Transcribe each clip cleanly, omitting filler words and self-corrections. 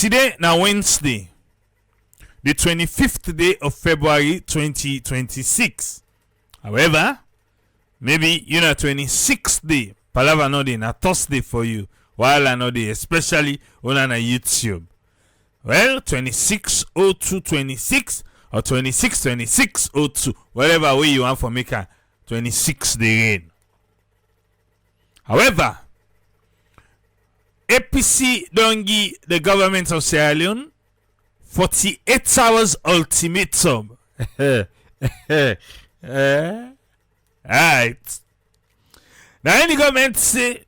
Today now Wednesday, the 25th day of February 2026. However, maybe you know 26th day, palava no day, na Thursday for you, while I know day, especially on YouTube. Well, 26/02/26 or 26/26/02, whatever way you want for make a 26 day rain. However, APC don't give the government of Sierra Leone 48 hours ultimatum. Alright. Now, any government say,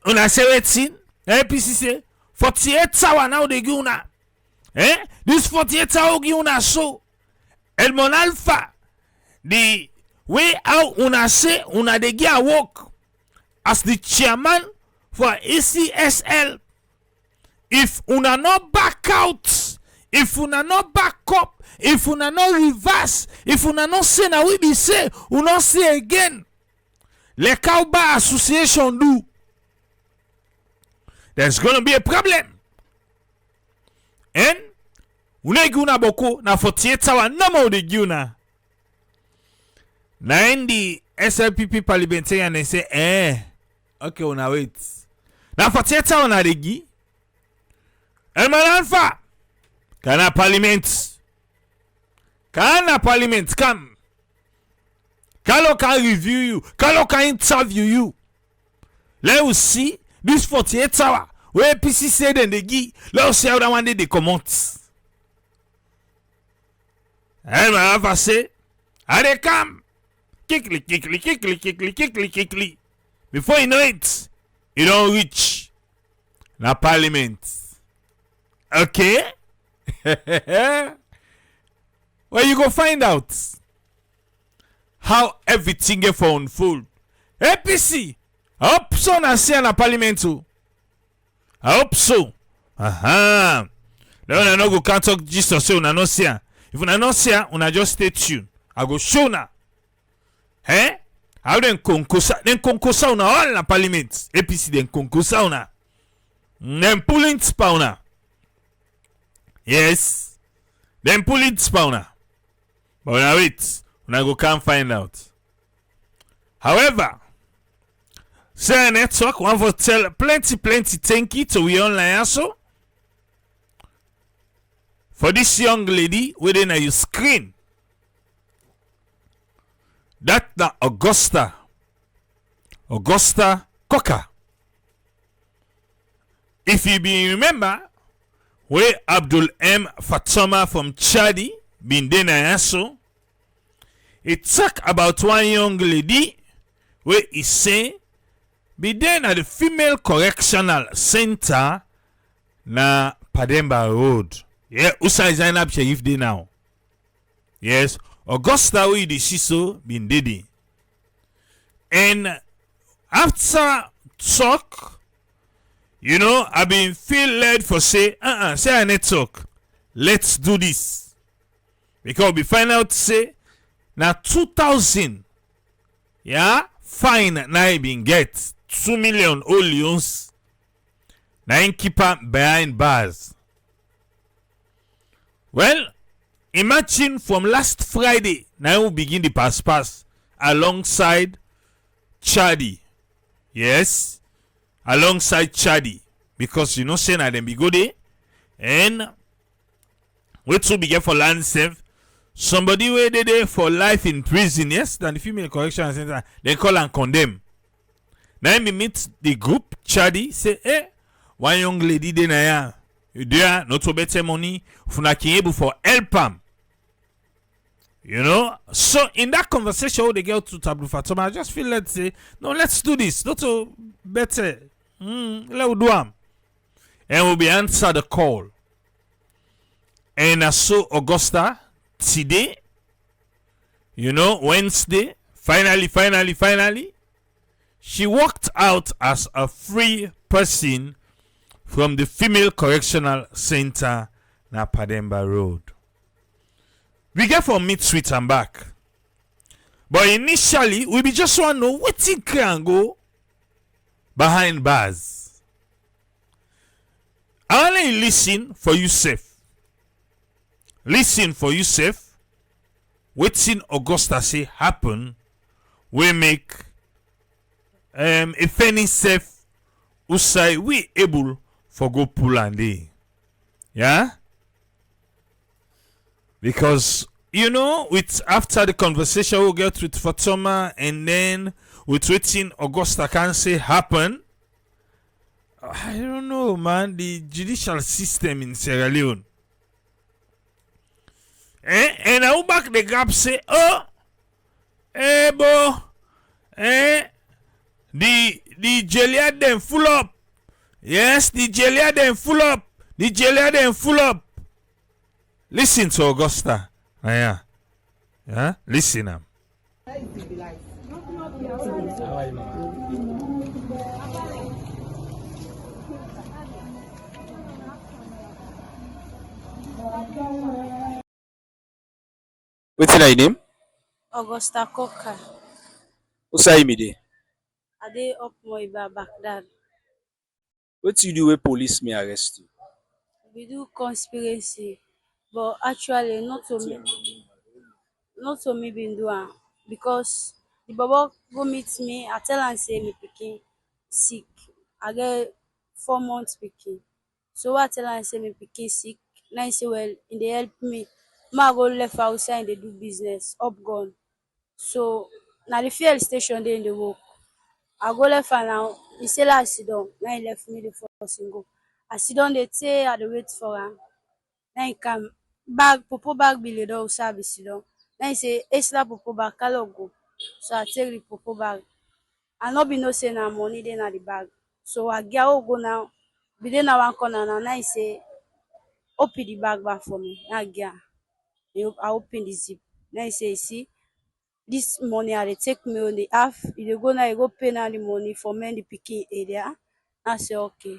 una say waiting, APC say, 48 hours now they give una. This 48 hours give una so. El Mon Alpha, the way out una say, una de get work as the chairman for ECSL. If una not back out, if una not back up, if una not reverse, if una not say na we be say, una say again. Le Cowba Association do. There's gonna be a problem. And una guna boko na 48 hours no more de guna. Na in the SLPP parliamentarian they say, okay, una wait. Na 48 hours na de gi. El Mon Alpha. Kana parliament. Kana parliament come. Kalo can review you. Kalo can interview you. Let us see this 48 hours where APC said and they give. Let us see how that one day they comment. El Mon Alpha say, how they come? Kickly. Before you know it, you don't reach the parliament. Okay? Well, you go find out how everything get for unfold. APC, I hope so na see na parliament too. I hope so. Then una no go can't talk just so una no see. If una no see, una just stay tuned. I go show na. How den konkosa una all na parliament. APC den konkosa una. Then pulling spawner. Yes. Then pulling spawner. But now wait. Una go can't find out. However, say network want to tell plenty thank you to we online also. For this young lady within your screen. That na Augusta Coca. If you be remember where Abdul M. Fatoma from Chadi been there also, it talk about one young lady where he say be there at the female correctional center na Pademba Road. Yeah, Usa Zainab Sheriff day now. Yes, Augusta where the shiso been dedi. And after talk, you know, I been feel led for say I need talk. Let's do this. Because we find out say now 2,000 fine na I been get 2 million olions na in keeper behind bars. Well, imagine from last Friday now we begin the pass alongside Chadi. Yes, alongside Chadi, because you know say na them be go there and we to be get for land safe. Somebody where they there for life in prison, yes, than the female correctional center, they call and condemn. Now me meet the group, Chadi, say, one young lady there na you there, not to better money, funa able for help am. You know, so in that conversation with the girl to Tablu Fatoma, I just feel let's say, no, let's do this, not to better. Let's do am. And we'll be answer the call. And I saw Augusta today, you know, Wednesday, finally, she walked out as a free person from the female correctional center na Pademba Road. We get for meet sweet and back. But initially, we be just want to know what it can go behind bars. I may listen for you safe. Listen for you safe. Wetin Augusta say happen we make if any safe usai we able for go pull and day. Yeah? Because with after the conversation we'll get with Fatoma and then with wetin Augusta can say happen. I don't know, man. The judicial system in Sierra Leone. And I back the gap say, oh, bo, the jailer them full up. Yes, the jailer them full up. The jailer them full up. Listen to Augusta. Yeah. Listen am. Wetin na your name? Augusta Coca. Usai me dey. I dey up Moiba Baghdad. Wetin you do wey police me arrest you? We do conspiracy, but actually not to me been do am because the bobo go meet me. I tell am say me pikin sick. I get 4 months pikin. So I tell am say me pikin sick. Now he say well, he dey help me. Ma go left outside dey do business, up gone. So na the fuel station dey in the work. I go left am now. He say like sit down. Now he left me the first him go. I sit down dey tey I dey wait for am. Now he come bag popo bag be laid outside I be sit down. Now he say extra popo bag carry go. So I take the popo bag. I no be know say na money dey na the bag. So I get go now. Be dey na one corner now. Now he say open the bag back for me. Now I get I open the zip. Now he say see this money I dey take me on the half. You dey go now, you go pay now the money for men the pikin area. I say okay.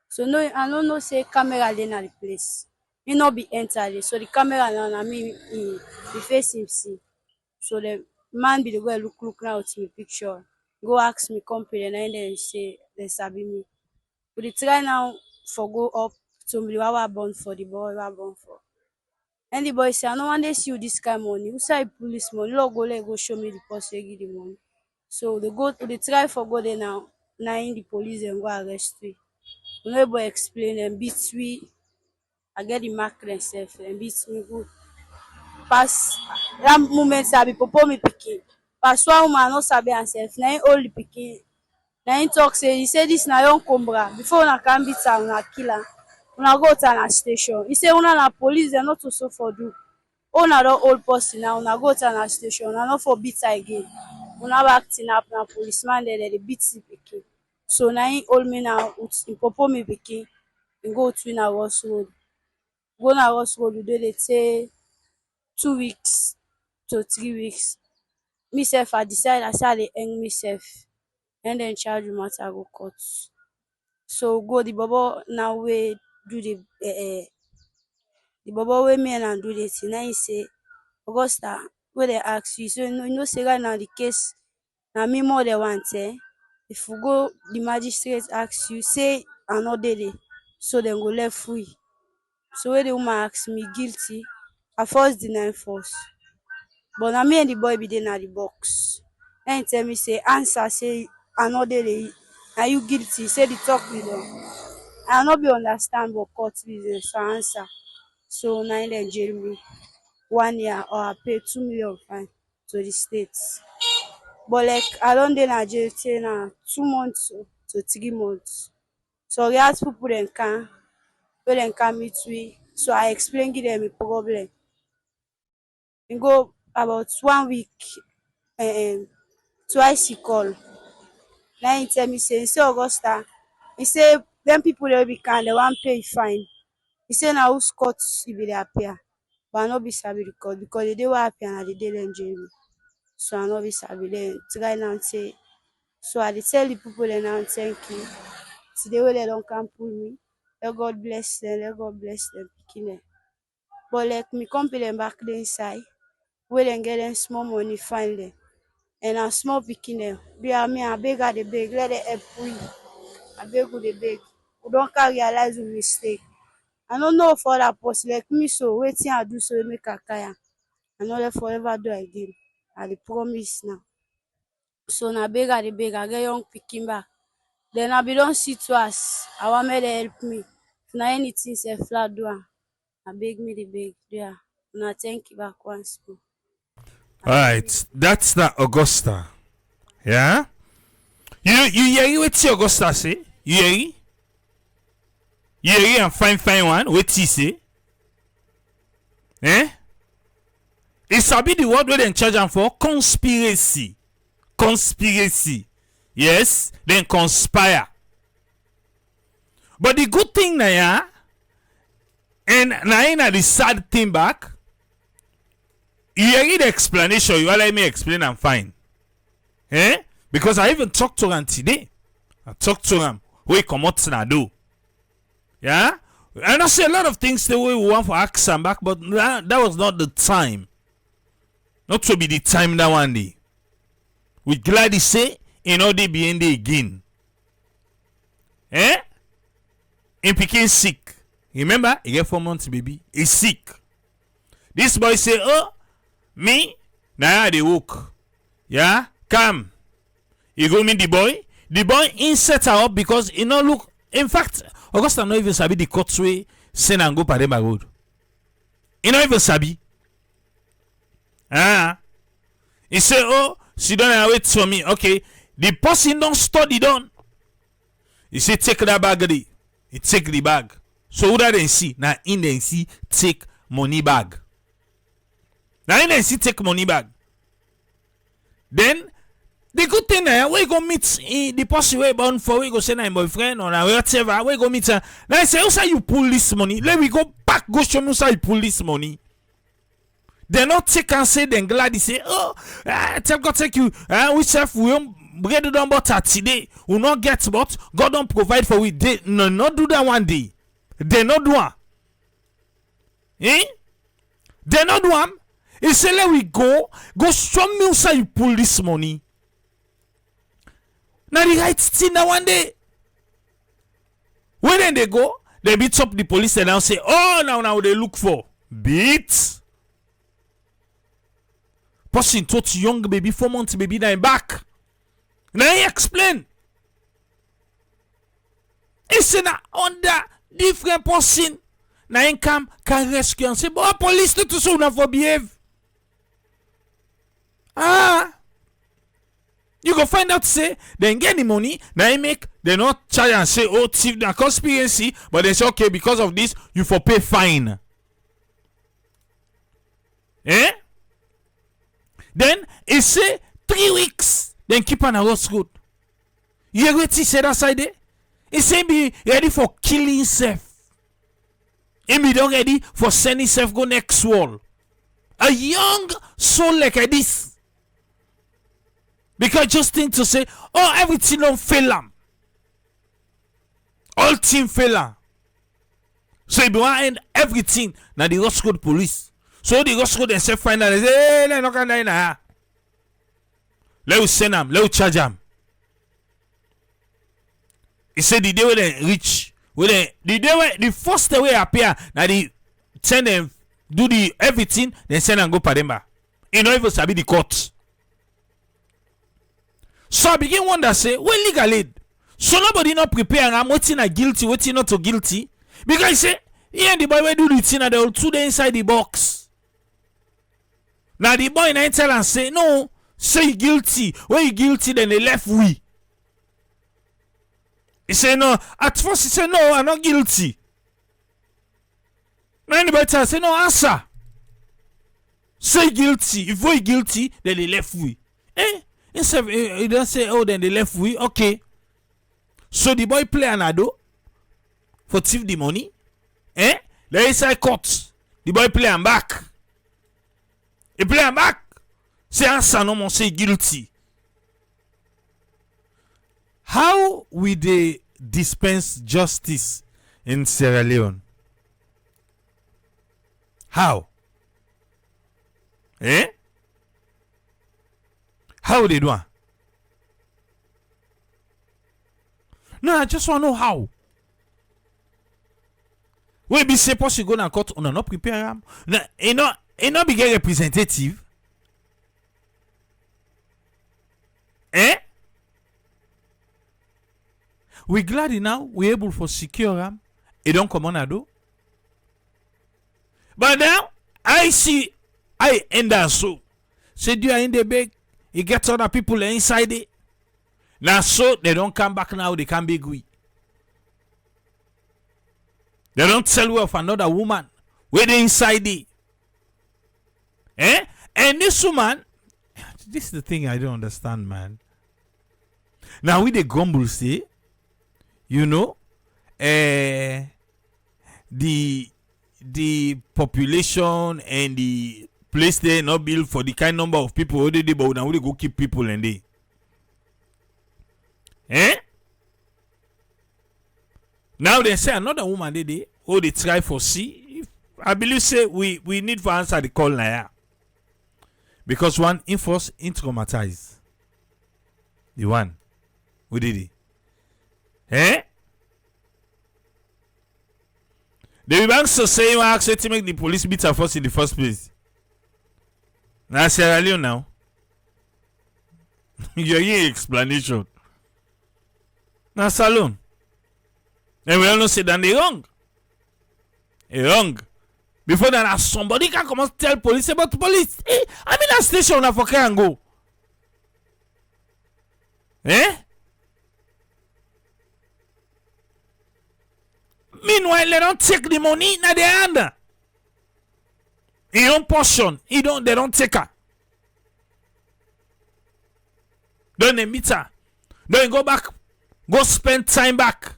So no, I no know say camera dey na the place. He no be enter there. So the camera now na me the face him see. So the man be the go look now with me picture. Go ask me company and then say they sabi me. We dey try now for go up to me what I born for the boy, what I born for. And the boy say I no wan dey see you this kind money. Who say police money? Lord go let go show me the person wey give the money. So they try for go there now. Now in the police dem go arrest we. We no able explain them beat we. I get the mark themself and beat me good. Pass that moment I be popo me pikin. Pass one woman no sabi herself. Now he hold the pikin. Now he talk say he say this na your combra. Before una can beat her, una kill her. Una go to an station. He say una na police dem not to so for do. Una don old person now, una go to an station, una no for beat her again. Una back tin up na policeman there dey beat the pikin. So now he hold me now with him popo me pikin. He go to na Ross Road. Go na Ross Road, we dey say 2 weeks to 3 weeks. Me sef I decide I say I dey hang myself. And then charge the matter go court. So go the bobo now we do the bobo wey me and do the thing. Now he say Augusta wey dey ask you. So you know say right now the case na me more than want if you go the magistrate ask you say I no dey there, so dem go let free. So when the woman ask me guilty, I first deny first. But na me and the boy be dey na the box. Then he tell me say answer say I no dey there. Are you guilty? Say the talk be done. I no be understand but court business so answer. So now dem jail me 1 year or I pay 2 million fine to the state. But like I don dey na jail till na 2 months to 3 months. So we ask people dem can wey dem can meet we. So I explain give them the problem. E go about 1 week twice he call. Now he tell me say Augusta, he say dem people dey be can they wan pay fine. He say na whose court e be dey appear. But I no be sabi the court because the day wey I appear na the day dem jail me. So I no be sabi dem try now say. So I dey tell the people dem now thank you. Today wey dem don come pull me. Let God bless them, let God bless them pikin dem. But like me company dem back dey inside, wey dem get them small money fine dem. And na small pikin dem. Be me abeg I dey beg, let dem help we. Abeg we dey beg. We don carry realize we mistake. I no know for other person like me, so wetin I do so wey make I carry am. I no let forever do again. I dey promise now. So na beg I dey beg, I get young pikin back. Den I bin don see twice. I wan make dem help me. If na anything sef flat do am. Abeg me dey beg do am. Una thank you back once more. All right, that's the Augusta. Yeah? You hear what Augusta say? You hear? You hear and fine one. What he say? Eh? It sabi the word where they charge am for conspiracy. Conspiracy. Yes, then conspire. But the good thing now, yeah, and now the sad thing back. You hear the explanation. You let me explain. I'm fine. Eh? Because I even talked to him today. I talked to him. We come out na do. Yeah? And I say a lot of things the way we want for ask him back, but that was not the time. Not to be the time that one day. We gladly say, in order to be in the again. Eh? In Peking sick. Remember? He get 4 months baby. He's sick. This boy say, oh, me? Now they woke. Yeah? Come. You go meet the boy. The boy insert her up because he no look. In fact, Augusta no even sabi the cut way send and go Pademba Road. He no even sabi. He say, oh, she don't wait for me. Okay. The person don't study done. He say, take that bag there. He take the bag. So who that they see? Now in they see take money bag. Now in they see take money bag. Then the good thing now, we go meet the person we born for, we go say my boyfriend or whatever, we go meet her. Now I say, how you pull this money? Let me go back, go show me how you pull this money. They not take and say, then glad they say, oh, tell God take you, we self we bread don't butter today, we not get but God don't provide for we. They no not do that one day. They not do one. Eh? They not do one. He say, let we go show me how you pull this money. Now the right thing that one day. When then they go, they beat up the police and now say, oh, now they look for beat. Person touch young baby, 4 months baby, now back. Now he explain. He say na under different person. Now he can rescue and say, but police not to so now for behave. You go find out say then get the money. Now he make they not charge and say, oh, thief the conspiracy, but they say okay, because of this you for pay fine. Eh? Then he say 3 weeks. Then keep on a road good. You hear what he said outside there? He say be ready for killing himself. He be not ready for sending himself go next wall. A young soul like this. Because just think to say, oh, everything don't fail am. All team fail am. So he be want end everything. Now the Roscoe police. So the Roscoe themselves find out. They say, hey, they're not gonna die. Let us send them. Let us charge them. He said the day when they reach, the day when the first day we appear, now they send them do the everything, then send them go Pademba. He not even sabi the court. So I begin wonder say, well, legal aid. So nobody not prepare am waiting a guilty, waiting not to guilty. Because he say, yeah, the boy will do the thing and they will 2 days inside the box. Now the boy now tell and say, no, say you guilty. When you guilty, then they left we. He say no. At first he say no, I'm not guilty. Now anybody tell say no, answer. Say guilty. If we guilty, then they left we. Eh? Instead he don't say, oh, then they left we. Okay. So the boy play an ado for thief the money. Eh? The inside court. The boy play and back. He play and back. Say answer no more, say guilty. How will they dispense justice in Sierra Leone? How? Eh? How they do it? No, I just want to know how. We be supposed to go na court, on not prepare am. Na, not be get representative. We glad now we able for secure am. It don't come on a do. But now I see I end up so. Said you are in the bag, you get other people inside it. Now so they don't come back now, they can be good. They don't tell you of another woman. Where they inside it. And this woman, this is the thing I don't understand, man. Now with the grumble say, you know, the population and the place there not built for the kind number of people already, but now we go keep people and they. Now they say another woman they try for see. I believe say we need to answer the call now. Because one enforce traumatize. The one who did it. The banks to say you ask to make the police beat a force in the first place. Now Sierra Leone now. You're hearing explanation. Now Salon. And we all know say that they wrong. They wrong. Before that, somebody can come and tell police about police. I'm in a station now for can go. Meanwhile, they don't take the money in their hand. In your own portion, they don't take her. Don't they meet her? Don't go back. Go spend time back.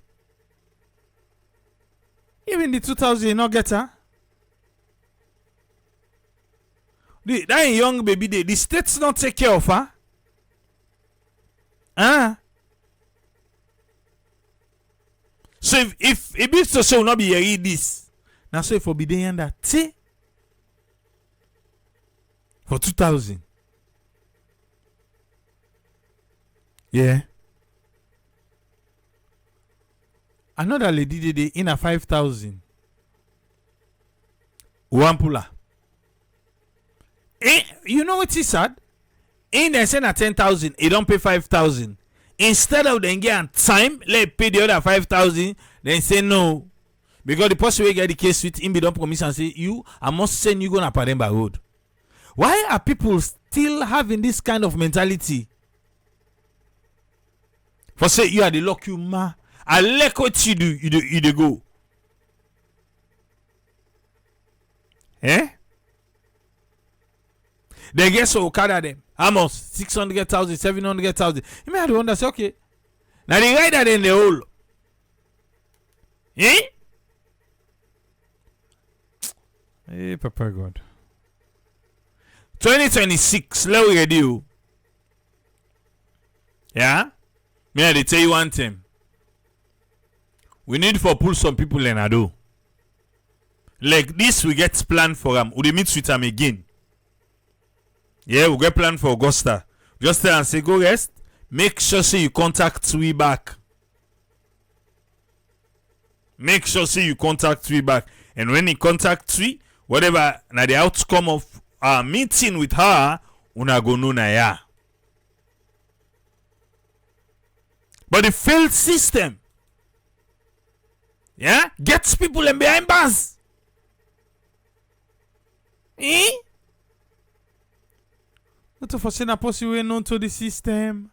Even the 2000, you not get her. That young baby, the states not take care of her. So if it be to say will not be hearing this, now so if for be the end that for 2000. Yeah. Another lady did in a 5,000. One puller. You know what he said? In they send a 10,000, he don't pay 5,000. Instead of them getting time, let pay the other 5,000. Then say no, because the person will get the case with him, be don't promise and say I must send you gonna Pademba Road. Why are people still having this kind of mentality? For say you are the luck you ma, I like what you do, you go. They get so Okada them. Almost 600,000, 700,000. You may have to wonder, say, okay. Now they ride that in the hole. Hey, Papa God. 2026, let me ready you. Yeah? May I tell you one thing. We need to pull some people in Ado. Like this, we get planned for them. We meet with them again. Yeah, we get plan for Augusta. Just tell and say, go rest. Make sure say you contact we back. Make sure say you contact we back. And when you contact we, whatever now the outcome of our meeting with her, una go know na ya. But the failed system, yeah, gets people in behind bars. What if I say na possible known to the system?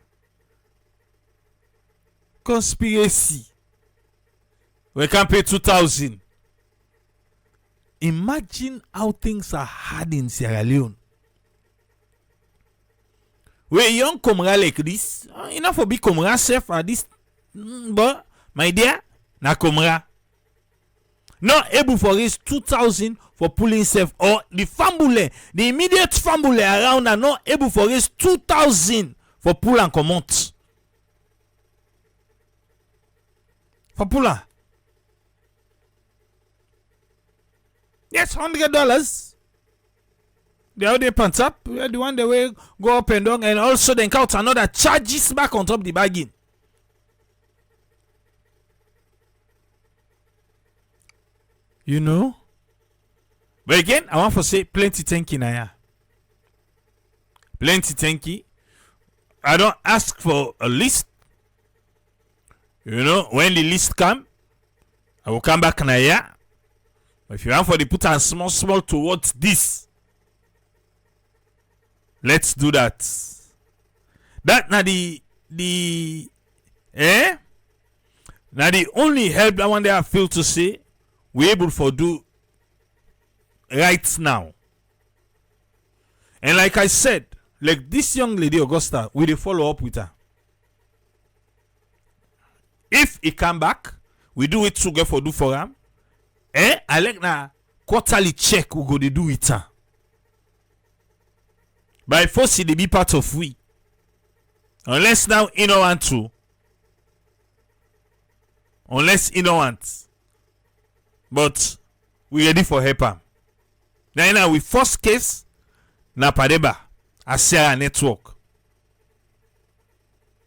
Conspiracy. We can pay 2,000. Imagine how things are hard in Sierra Leone. Where young Comra like this, enough for big Comra safe at this, but my dear, na Comra. Not able for raise 2,000 for pulling safe, or the family, the immediate family around are not able for raise 2,000 for pull and come out. For puller. Yes, $100. The other pants up, the one that will go up and down, and also then count another charges back on top of the bargain. You know? But again, I want to say plenty thank you, Naya. Plenty thank you. I don't ask for a list. You know, when the list come, I will come back Naya. But if you want for the put a small towards this, let's do that. That now the now the only help that one day I feel to say we able for do right now. And like I said, like this young lady Augusta, we dey follow up with her. If he come back, we do it together for do for him. I like na quarterly check we go to do with her. By force they be part of we. Unless now you don't want to. Unless you don't want. But we ready for help am. Now we first case na Padeba Asera network.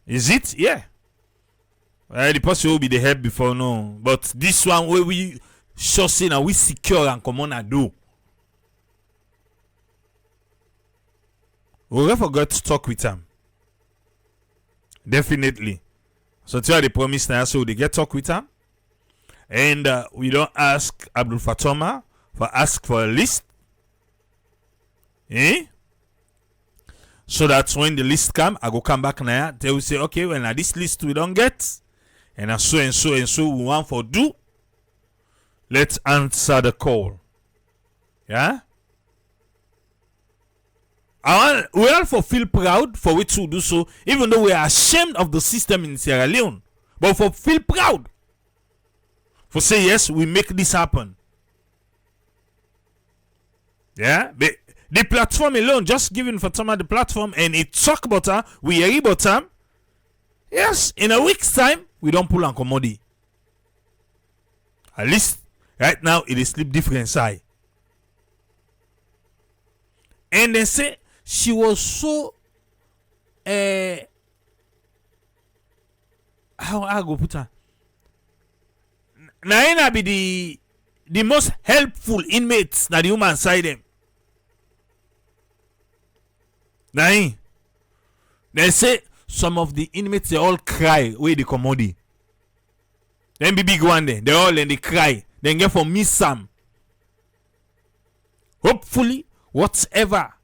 Is it? Yeah. The person will be the help before no. But this one where we sure say now we secure and come on and do. We forgot to talk with them. Definitely. So tell the promise now, so they get talk with them. And we don't ask Abdul Fatoma for ask for a list. So that when the list come, I go come back now. They will say, okay, well now this list we don't get. And so we want for do. Let's answer the call. Yeah? We all for feel proud for we to do so, even though we are ashamed of the system in Sierra Leone. But for feel proud. For say yes, we make this happen. Yeah? The platform alone, just giving Fatoma the platform and it talk about her, we hear about her. Yes, in a week's time, we don't pull on commodity. At least right now it is sleep different side. And they say she was so how I go put her. Naina be the most helpful inmates that the human side them. Nain. They say some of the inmates they all cry where the commodity. Then be big one day. They all and they cry. Then get for me some. Hopefully, whatever,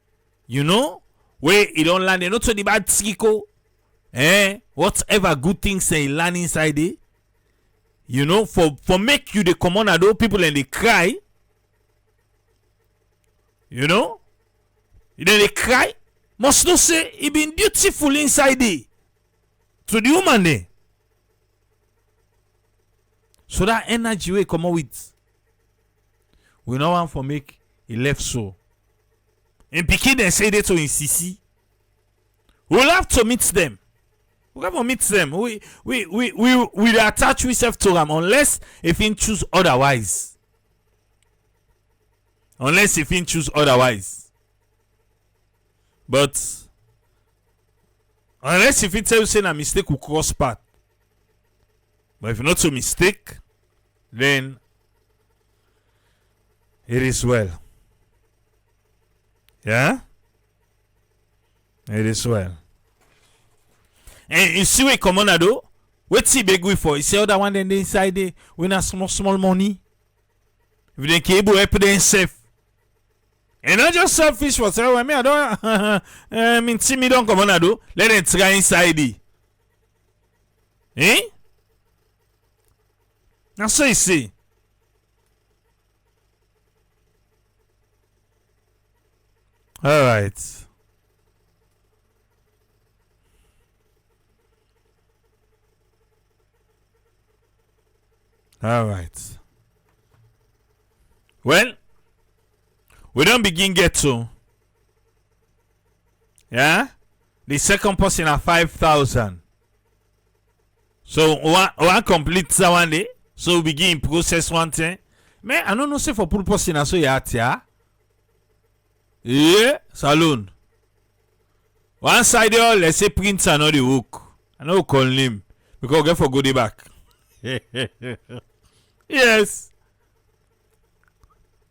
you know, where it don't land, not so the bad psycho, whatever good things they land inside it, you know, for make you the commander, those people and they cry, you know, then they cry, must not say it been beautiful inside it to the human there. So that energy we come out with, we no want for make it left so. And Pikin then say that to in CC. We'll have to meet them. We'll have to meet them. We attach ourselves to them unless if he choose otherwise. Unless if he choose otherwise. But unless if he tell you say a mistake will cross path. But if not a mistake, then it is well. Yeah? It is well. And you see what come on do? What's he beg we for? You see other one then inside there we not small money. If they can able help them safe. And not just selfish for say, well, me I don't mean see me don't come on do. Let them try inside it. Now so you see. All right. All right. Well, we don't begin get to. Yeah? The second person at 5,000. So one complete that one day. So we begin process one thing. Man, I don't know say for pull person so you at ya. Yeah, saloon. One side all let's say Prince and not the hook. I know call him because get for goodie back. Yes.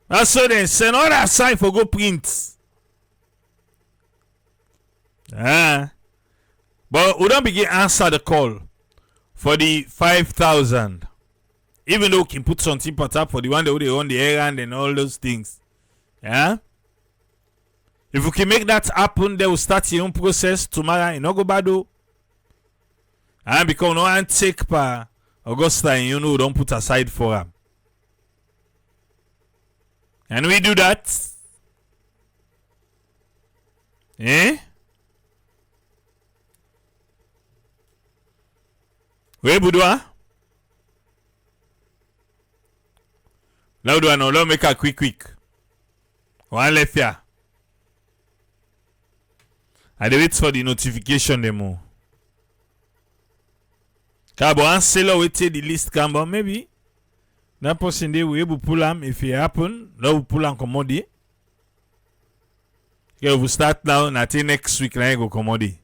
And so then send all that sign for go print. But we don't begin answer the call for the 5,000. Even though we can put something per tap for the one that they run the errand and all those things. Yeah? If we can make that happen, they will start your own process tomorrow in Ogobado. And because no one take per Augusta and you know don't put aside for them. And we do that. Eh? We budwa? Now do I know? Let's make a quick. One left here. I wait for the notification demo. Cabo answer wait the list come but maybe that person they will able pull them if it happen. Now we pull them commodity. Okay, we start now and I think next week now go commodity.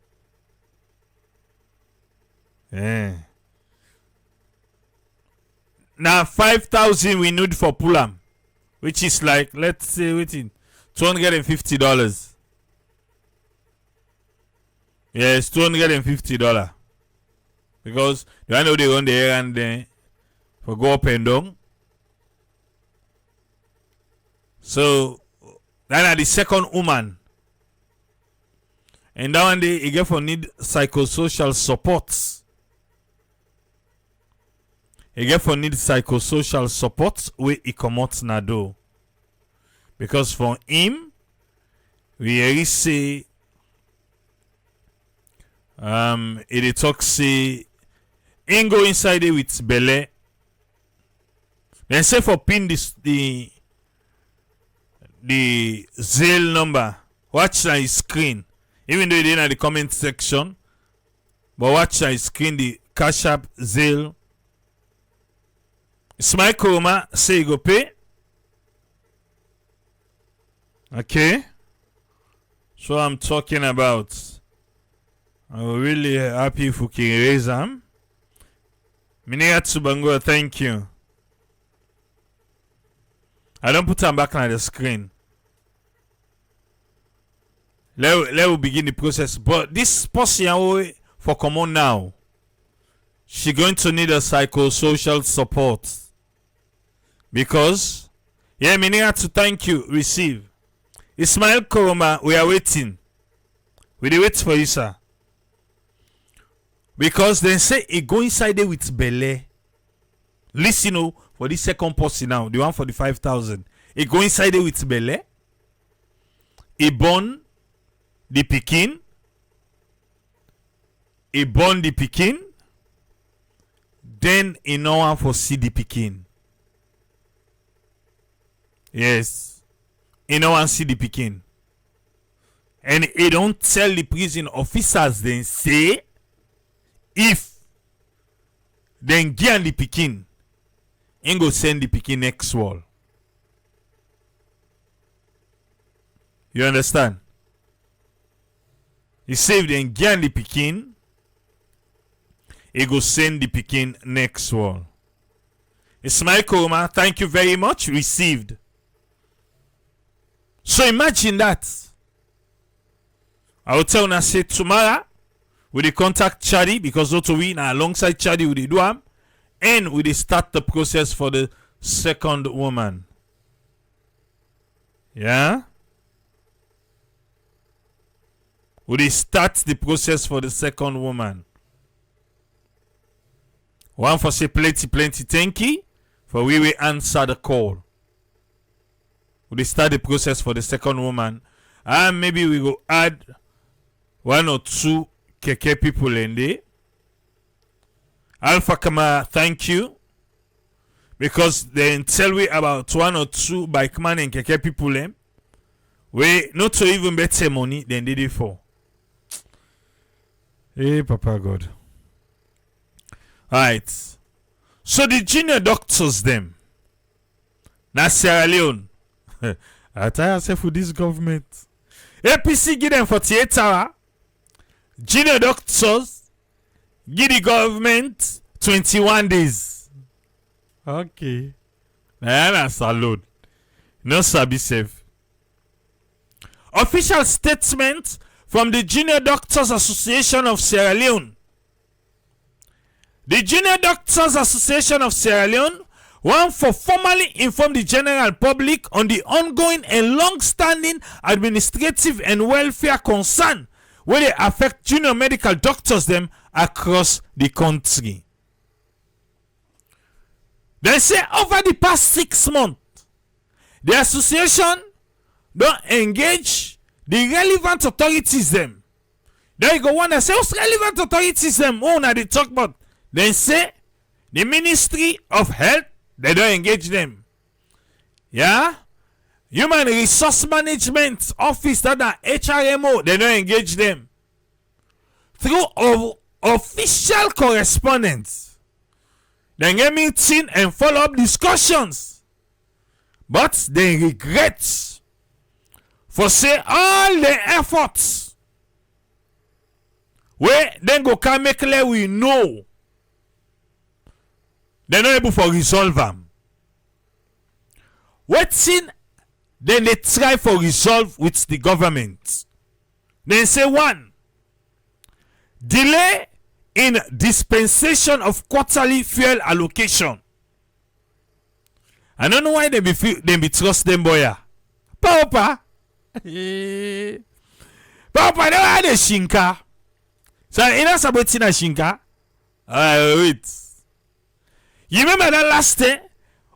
Yeah. Now 5,000 we need for pull them, which is like let's say waiting $250. Yes, $250. Because you know they run the errand there for go up and down. So then the second woman. And that one day you get for need psychosocial support. You get for need psychosocial support where he come out na do. Because for him, we really say it talk say ain't go inside it with belly. Then say for pin this the Zelle number. Watch on his screen. Even though it didn't in the comment section. But watch on his screen the Cash App Zelle. Smile Chroma say you go pay. Okay. So I'm talking about. I'm really happy if we can raise them. Miniat Subango, thank you. I don't put them back on the screen. Let begin the process. But this person for come on now. She going to need a psychosocial support. Because Miniat to thank you, receive. Ismail Koroma, we are waiting. We wait for you, sir. Because they say it go inside there with belly. Listen, for the second person now, the one for the 5,000. It go inside there with belly. It born the pikin. It born the pikin. Then it no one for see the pikin. Yes. It no one see the pikin. And it don't tell the prison officers then say if then give the pikin, and go send the pikin next wall. You understand? He saved then give the pikin, he go send the pikin next wall. Ismail Koroma, thank you very much. Received. So imagine that. I will tell you, say tomorrow. We dey contact Chadi because also we now alongside Chadi we dey do am, and we dey start the process for the second woman. Yeah? We dey start the process for the second woman. One for say plenty thank you for we answer the call. We dey start the process for the second woman. And maybe we go add one or two Keke people in there. Alpha Kama, thank you. Because they tell we about one or two bike man and Keke people in. We not to even better money than they did for. Hey, Papa God. Alright. So the junior doctors them. Na Sierra Leone. I tell myself for this government. APC give them 48 hours. Junior doctors give the government 21 days. Okay. Now salute. No sabi sef. Official statement from the Junior Doctors Association of Sierra Leone. The Junior Doctors Association of Sierra Leone want for formally inform the general public on the ongoing and long-standing administrative and welfare concern where they affect junior medical doctors them across the country. They say over the past 6 months, the association don't engage the relevant authorities them. There you go one that say, what's relevant authorities them? Oh, now they talk about. They say the Ministry of Health, they don't engage them. Yeah? Human Resource Management Office, that are HRMO, they don't engage them. Through official correspondence, they get meeting and follow-up discussions. But they regret for say all the efforts where then go can make clear we know they're not able to resolve them. Wetin then they try for resolve with the government. Then say one, delay in dispensation of quarterly fuel allocation. I don't know why they be trust them boy. Papa. Papa, they are the shinka. So you know something na shinka? Wait. You remember that last day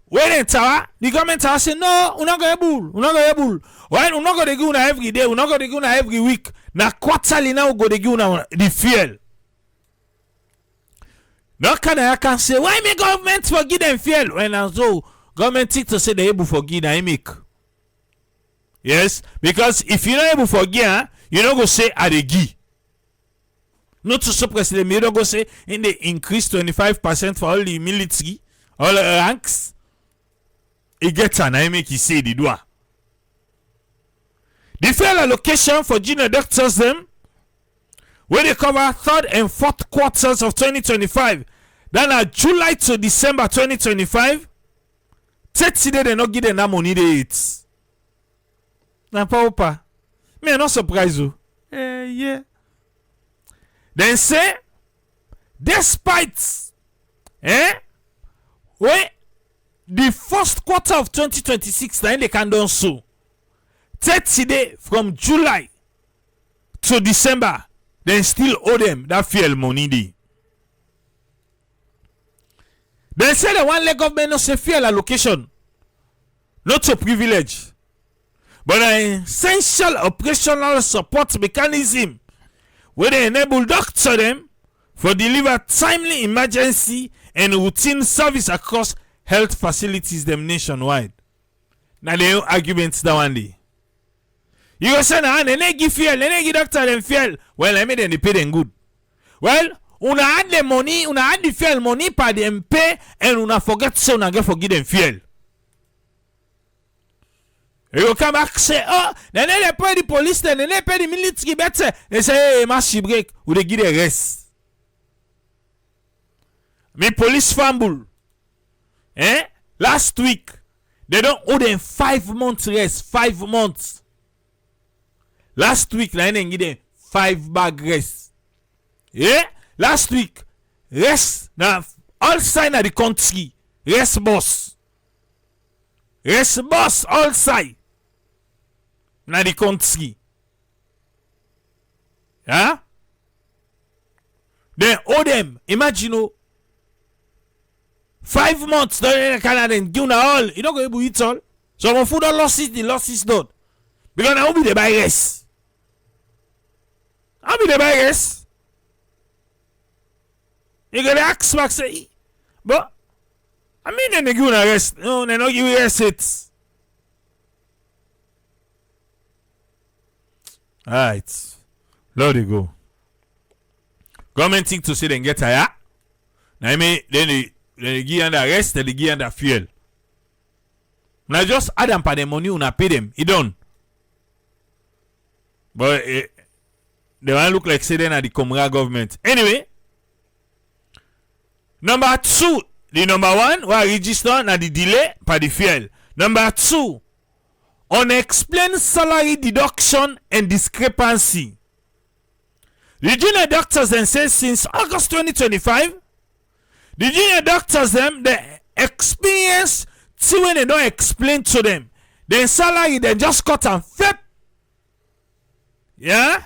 when the government tower say no, we're not able. Why we're not gonna give una every day, we're not gonna give una every week. Na quarterly now go to give una the fuel. No can say why me government forgive them fuel when so government think to say they able forgive na make. Yes, because if you're not able forgive, you don't go say I dey give. Not to suppress them, you don't go say in the increase 25% for all the military, all the ranks. It gets an I make you say the doa. The fuel allocation for junior doctors them where they cover third and fourth quarters of 2025. Then are July to December 2025. 30 days they not give them that money they eat. Now papa, me I not surprised you. Yeah. Then say, despite where the first quarter of 2026 then they can do so 30 days from July to December, then still owe them that fuel money dey. They say the one leg government no say fuel allocation, not a privilege, but an essential operational support mechanism where they enable doctor them for deliver timely emergency and routine service across health facilities them nationwide. Now the arguments that one day. You go say na they give fuel, they give doctor them fuel. Well, I mean they pay them good. Well, una add the money, una add the fuel money per them pay, and una forget so una get forgive them fuel. You come back say, oh, then they pay the police, then they pay the military better. They say, hey, mass break, we they give the rest. Me police fumble. Last week, they don't owe them 5 months rest. 5 months. Last week, they give them 5 bag rest. Yeah? Last week, rest. Now, all side of the country, rest boss. Rest boss, all side. Na the country. Yeah? Then owe them. Imagine you 5 months don't Canada give na all. You don't go able to eat all. So my food all lost it, the loss is done. Because now be the buy rest. I'll be the buy rest. You gotta ask back say, but I mean then they give na rest. No, they not give you rest it. Alright. Lord you go. Government think to say they get tired. Now I mean then they give under rest, then they give under fuel. Now just add them for the money una pay them. It done. But they want look like say they are the Commonwealth government. Anyway. Number 2. The number 1 we register na the delay for the fuel. Number 2. unexplained salary deduction and discrepancy. The junior doctors then say since August 2025, the junior doctors them they experience see when they don't explain to them. Then salary they just cut and flip. Yeah?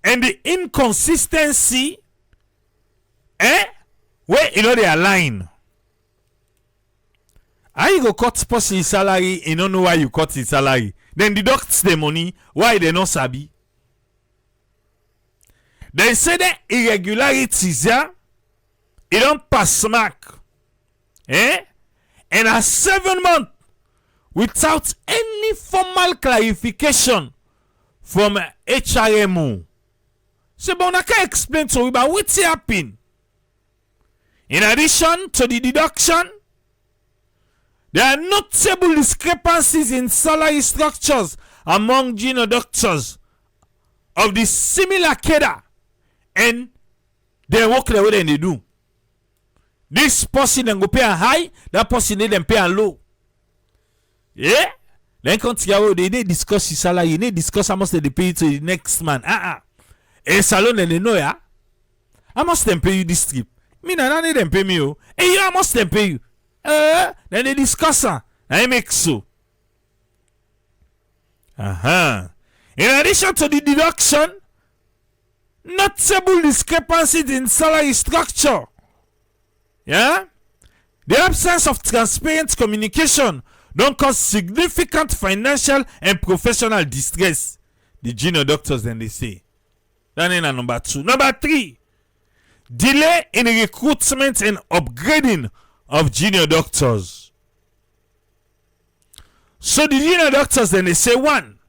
And the inconsistency where they align. How you go cut person salary, you don't know why you cut his salary. Then deduct the money, why they not sabi. Then say the irregularities, yeah, it don't pass mark. And a 7 month without any formal clarification from HRMO. So, but I can't explain to you about what's happening. In addition to the deduction, there are notable discrepancies in salary structures among junior doctors of the similar cadre, and they work the way they do. This person then go pay a high, that person then pay a low. Yeah? Then continue, they discuss his salary, they discuss how much they pay to the next man. A salon and they know, yeah? How much them pay you this trip? Me na need them pay me, oh. Hey, how much them pay you? Then they discuss her. I make so. In addition to the deduction, notable discrepancies in salary structure. Yeah? The absence of transparent communication don't cause significant financial and professional distress. The junior doctors then they say. That is number 2. Number 3. Delay in recruitment and upgrading of junior doctors. So the junior doctors then they say 1.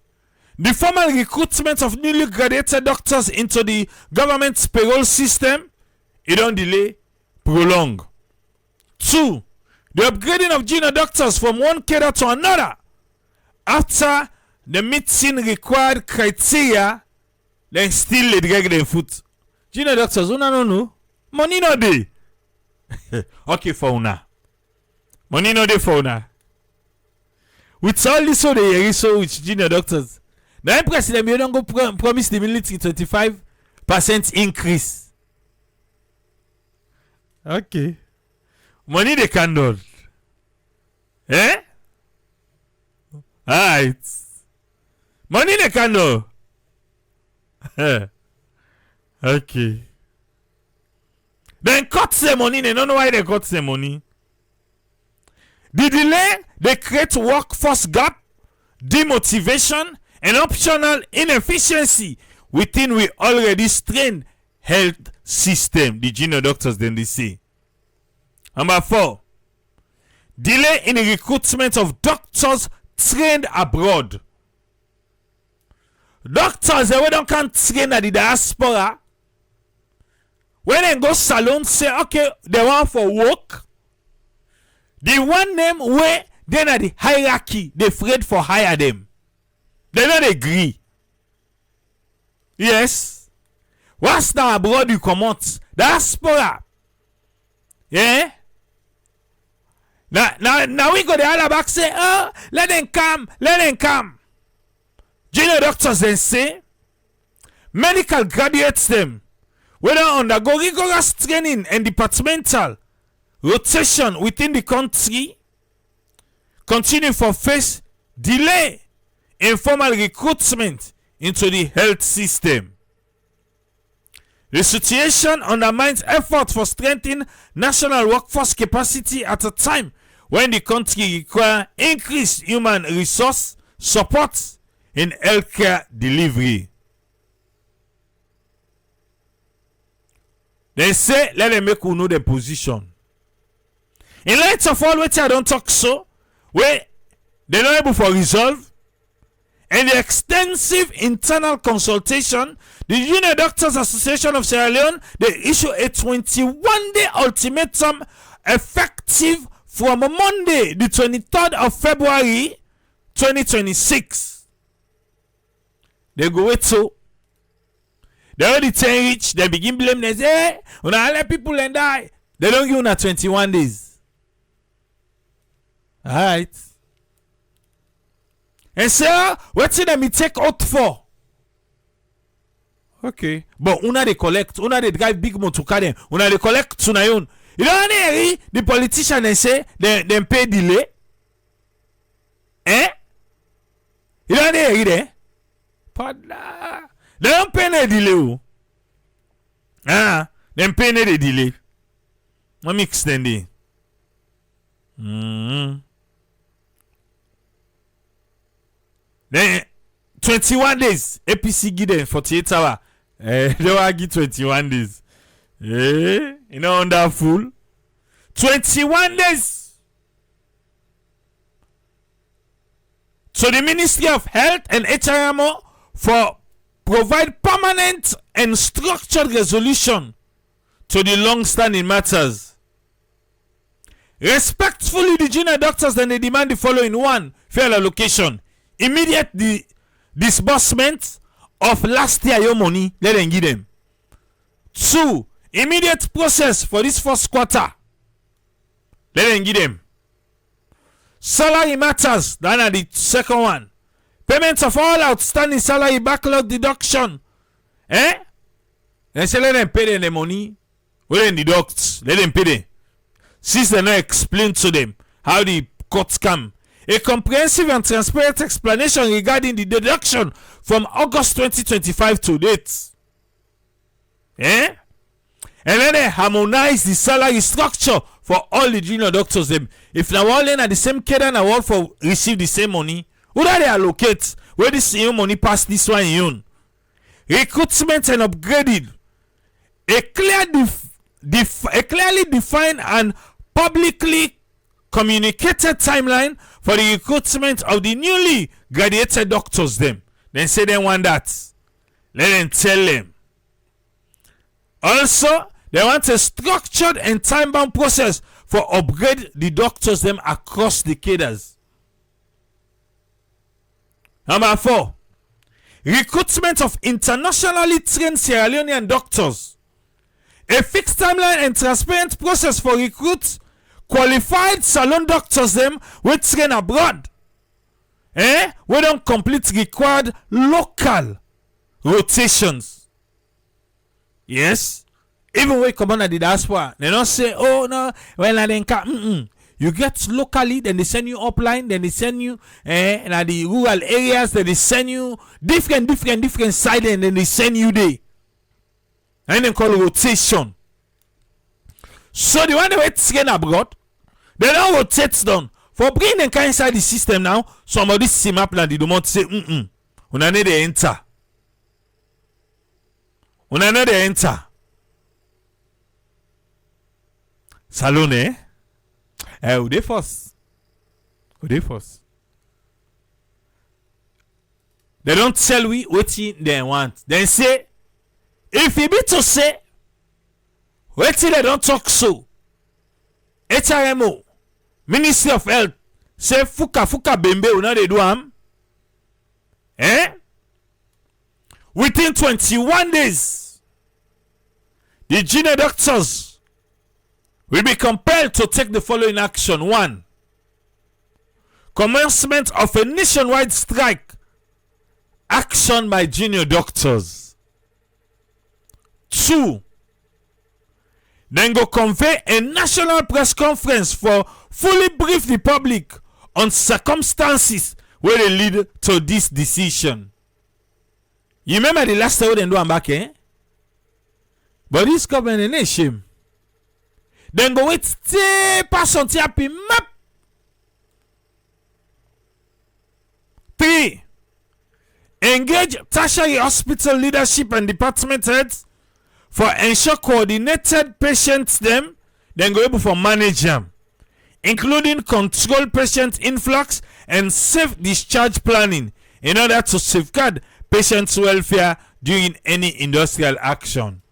The formal recruitment of newly graduated doctors into the government's payroll system, it don't delay, prolong. 2. The upgrading of junior doctors from one cadre to another after the meeting required criteria, then still they drag them foot. Junior doctors, no. Money no dey. Okay, for una. Money no dey for una. With all this, so they hear so with junior doctors. The president you don't go promise the military 25% increase. Okay. Money they candle. Alright. Money they candle. Okay. Then cut the money. They don't know why they cut the money. The delay, they create workforce gap, demotivation, and optional inefficiency within we already strained health system. The junior doctors then they say. Number 4. Delay in the recruitment of doctors trained abroad. Doctors they don't can train at the diaspora. When they go salon, say okay, they want for work. The one name where then at the hierarchy, they afraid for hire them. They don't agree. Yes. What's now abroad you come out? Diaspora. Yeah. Now we go the other back say, oh, let them come. Junior doctors then say, medical graduates them, whether undergo rigorous training and departmental rotation within the country, continue for face delay in formal recruitment into the health system. The situation undermines effort for strengthening national workforce capacity at a time when the country requires increased human resource support in healthcare delivery. They say, let them make you know the position. In light of all which I don't talk so, where they're not able for resolve, and the extensive internal consultation, the Junior Doctors Association of Sierra Leone, they issue a 21-day ultimatum effective from Monday, the 23rd of February, 2026. They go wait so. They already turn rich, they begin blame, they say, hey, when I let people and die, they don't give you 21 days. Alright. and say, what's it that me take out for? Okay. But una they collect, una they drive big motor car them, una they collect to na own. You don't hear the politician and say they pay delay? Eh? You don't hear it? Pada. They don't pay no delay. They pay no delay. Let me extend it. Then 21 days. APC give them 48 hours. They will give 21 days. You know, wonderful. 21 days. So the Ministry of Health and HRMO for provide permanent and structured resolution to the long-standing matters. Respectfully, the junior doctors then they demand the following: 1. Fair allocation. Immediate disbursement of last year money. Let them give them. 2. Immediate process for this first quarter. Let them give them. Salary matters. That are the second one. Payment of all outstanding salary backlog deduction. Then say let them pay them the money. Let them deduct. Let them pay them. Since they not explain to them how the cuts come. A comprehensive and transparent explanation regarding the deduction from August 2025 to date. And then they harmonize the salary structure for all the junior doctors. Them. If now all at the same cadre and all for receive the same money, who do they allocate where this money pass this one in? Recruitment and upgraded. A clearly defined and publicly communicated timeline for the recruitment of the newly graduated doctors. Them then say they want that. Let them tell them. Also, they want a structured and time-bound process for upgrade the doctors them across the cadres. Number 4, recruitment of internationally trained Sierra Leonean doctors. A fixed timeline and transparent process for recruit qualified salon doctors them we train abroad. We don't complete required local rotations. Yes. Even when you come on at the diaspora, they don't say, oh no, well I didn't come. You get locally, then they send you upline, then they send you in the rural areas, then they send you different side, and then they send you there. And they call rotation. So the one they train abroad, they don't rotate down. For bringing them inside the system now, somebody see my plan, they don't want to say, Una need to enter. Una need to enter. Salone, who they first? Who they first? They don't tell we what they want. They say, if you be to say, what they don't talk so. HRMO, Ministry of Health, say fuka bembe, una they do am. Within 21 days, the junior doctors will be compelled to take the following action. 1. Commencement of a nationwide strike. Action by junior doctors. 2. Then go convey a national press conference for fully brief the public on circumstances where they lead to this decision. You remember the last time they do am back, But this government ain't shame. Then go wait stay pass on happy map. 3. Engage tertiary hospital leadership and department heads for ensure coordinated patients them, then go able for manage them, including control patient influx and safe discharge planning in order to safeguard patients' welfare during any industrial action.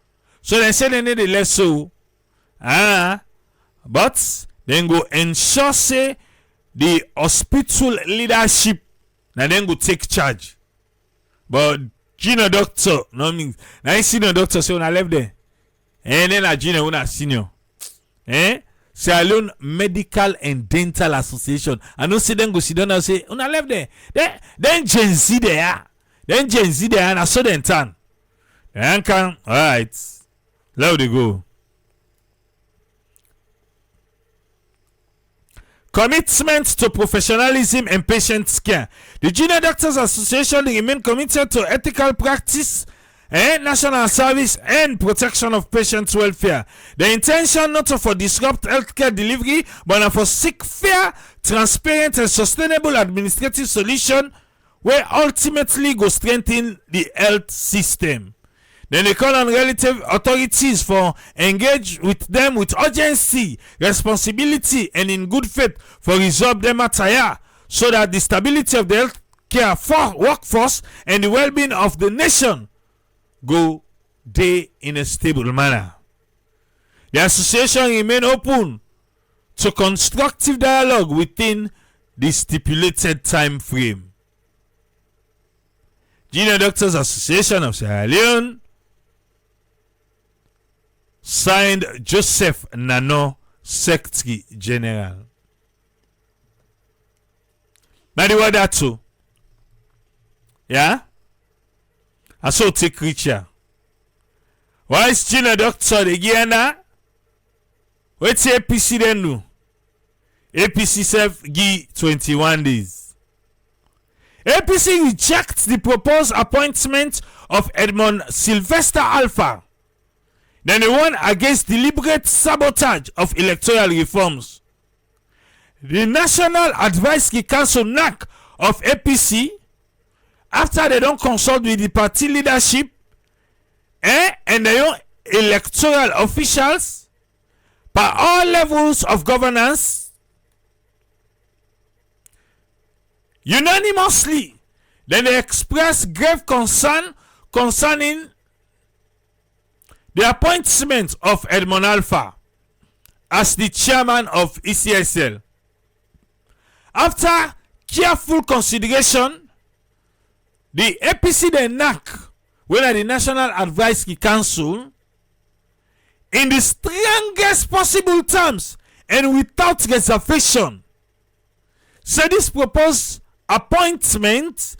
So they say they need a less so. But then go ensure say the hospital leadership now then go take charge. But junior doctor no means now senior doctor say una left there. And then a junior una senior. Sierra Leone Medical and Dental Association. I know see them go sit down and say, "Una left there." Then Gen Z there. And I saw them turn. Then can all right. Let they go. Commitment to professionalism and patient care. The Junior Doctors Association remain committed to ethical practice and national service and protection of patients' welfare. The intention not for disrupt healthcare delivery, but for seek fair, transparent, and sustainable administrative solution where ultimately go strengthen the health system. Then they call on relative authorities for engage with them with urgency, responsibility, and in good faith for resolve them matter so that the stability of the healthcare workforce and the well-being of the nation go day in a stable manner. The association remain open to constructive dialogue within the stipulated time frame. Junior Doctors Association of Sierra Leone signed Joseph Nano, Secretary General. Now the word that too. Yeah? I saw take creature. Why is Junior Doctor the Guyana? What's APC then do? APC self give 21 days. APC rejects the proposed appointment of Edmond Sylvester Alpha. Then they won against deliberate sabotage of electoral reforms. The National Advisory Council NAC of APC, after they don't consult with the party leadership and their own electoral officials by all levels of governance, unanimously, then they express grave concern concerning the appointment of Edmond Alpha as the chairman of ECSL. After careful consideration, the APC the NAC, whether the National Advisory Council, in the strongest possible terms and without reservation, said this proposed appointment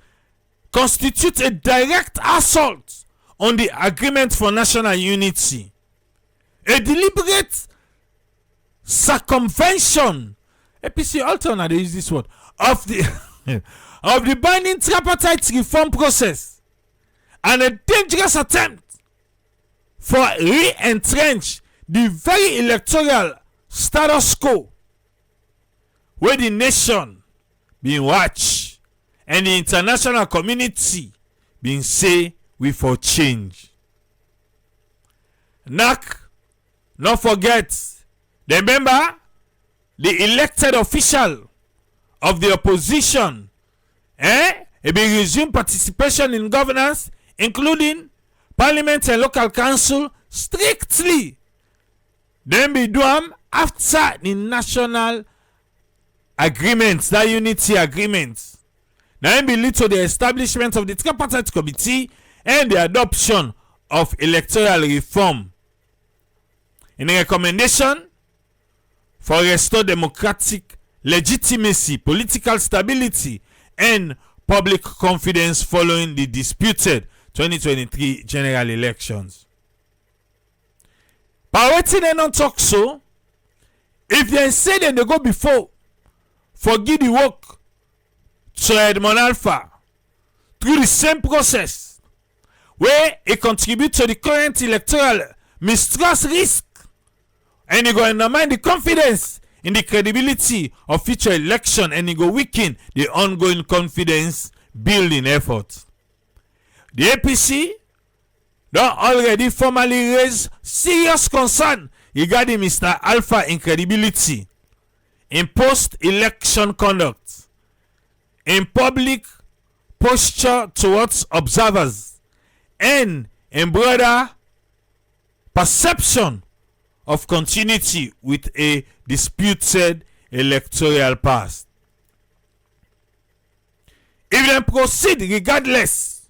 constitutes a direct assault on the agreement for national unity, a deliberate circumvention. APC alternate they use this word of the of the binding tripartite reform process, and a dangerous attempt for re-entrench the very electoral status quo where the nation being watch and the international community being say we for change. NAC, not forget, remember the elected official of the opposition, it will resume participation in governance, including parliament and local council, strictly. Then be done after the national agreements, that unity agreement. Then be lead to the establishment of the tripartite committee and the adoption of electoral reform. In a recommendation for restore democratic legitimacy, political stability, and public confidence following the disputed 2023 general elections. But wetin dem non talk so, if dem say dem dey go before forgive the work to Edmond Alpha through the same process where it contribute to the current electoral mistrust risk, and it go undermine the confidence in the credibility of future election, and it go weaken the ongoing confidence building effort. The APC don already formally raise serious concern regarding Mr. Alpha incredibility in post-election conduct, in public posture towards observers, and in broader perception of continuity with a disputed electoral past. If they proceed regardless,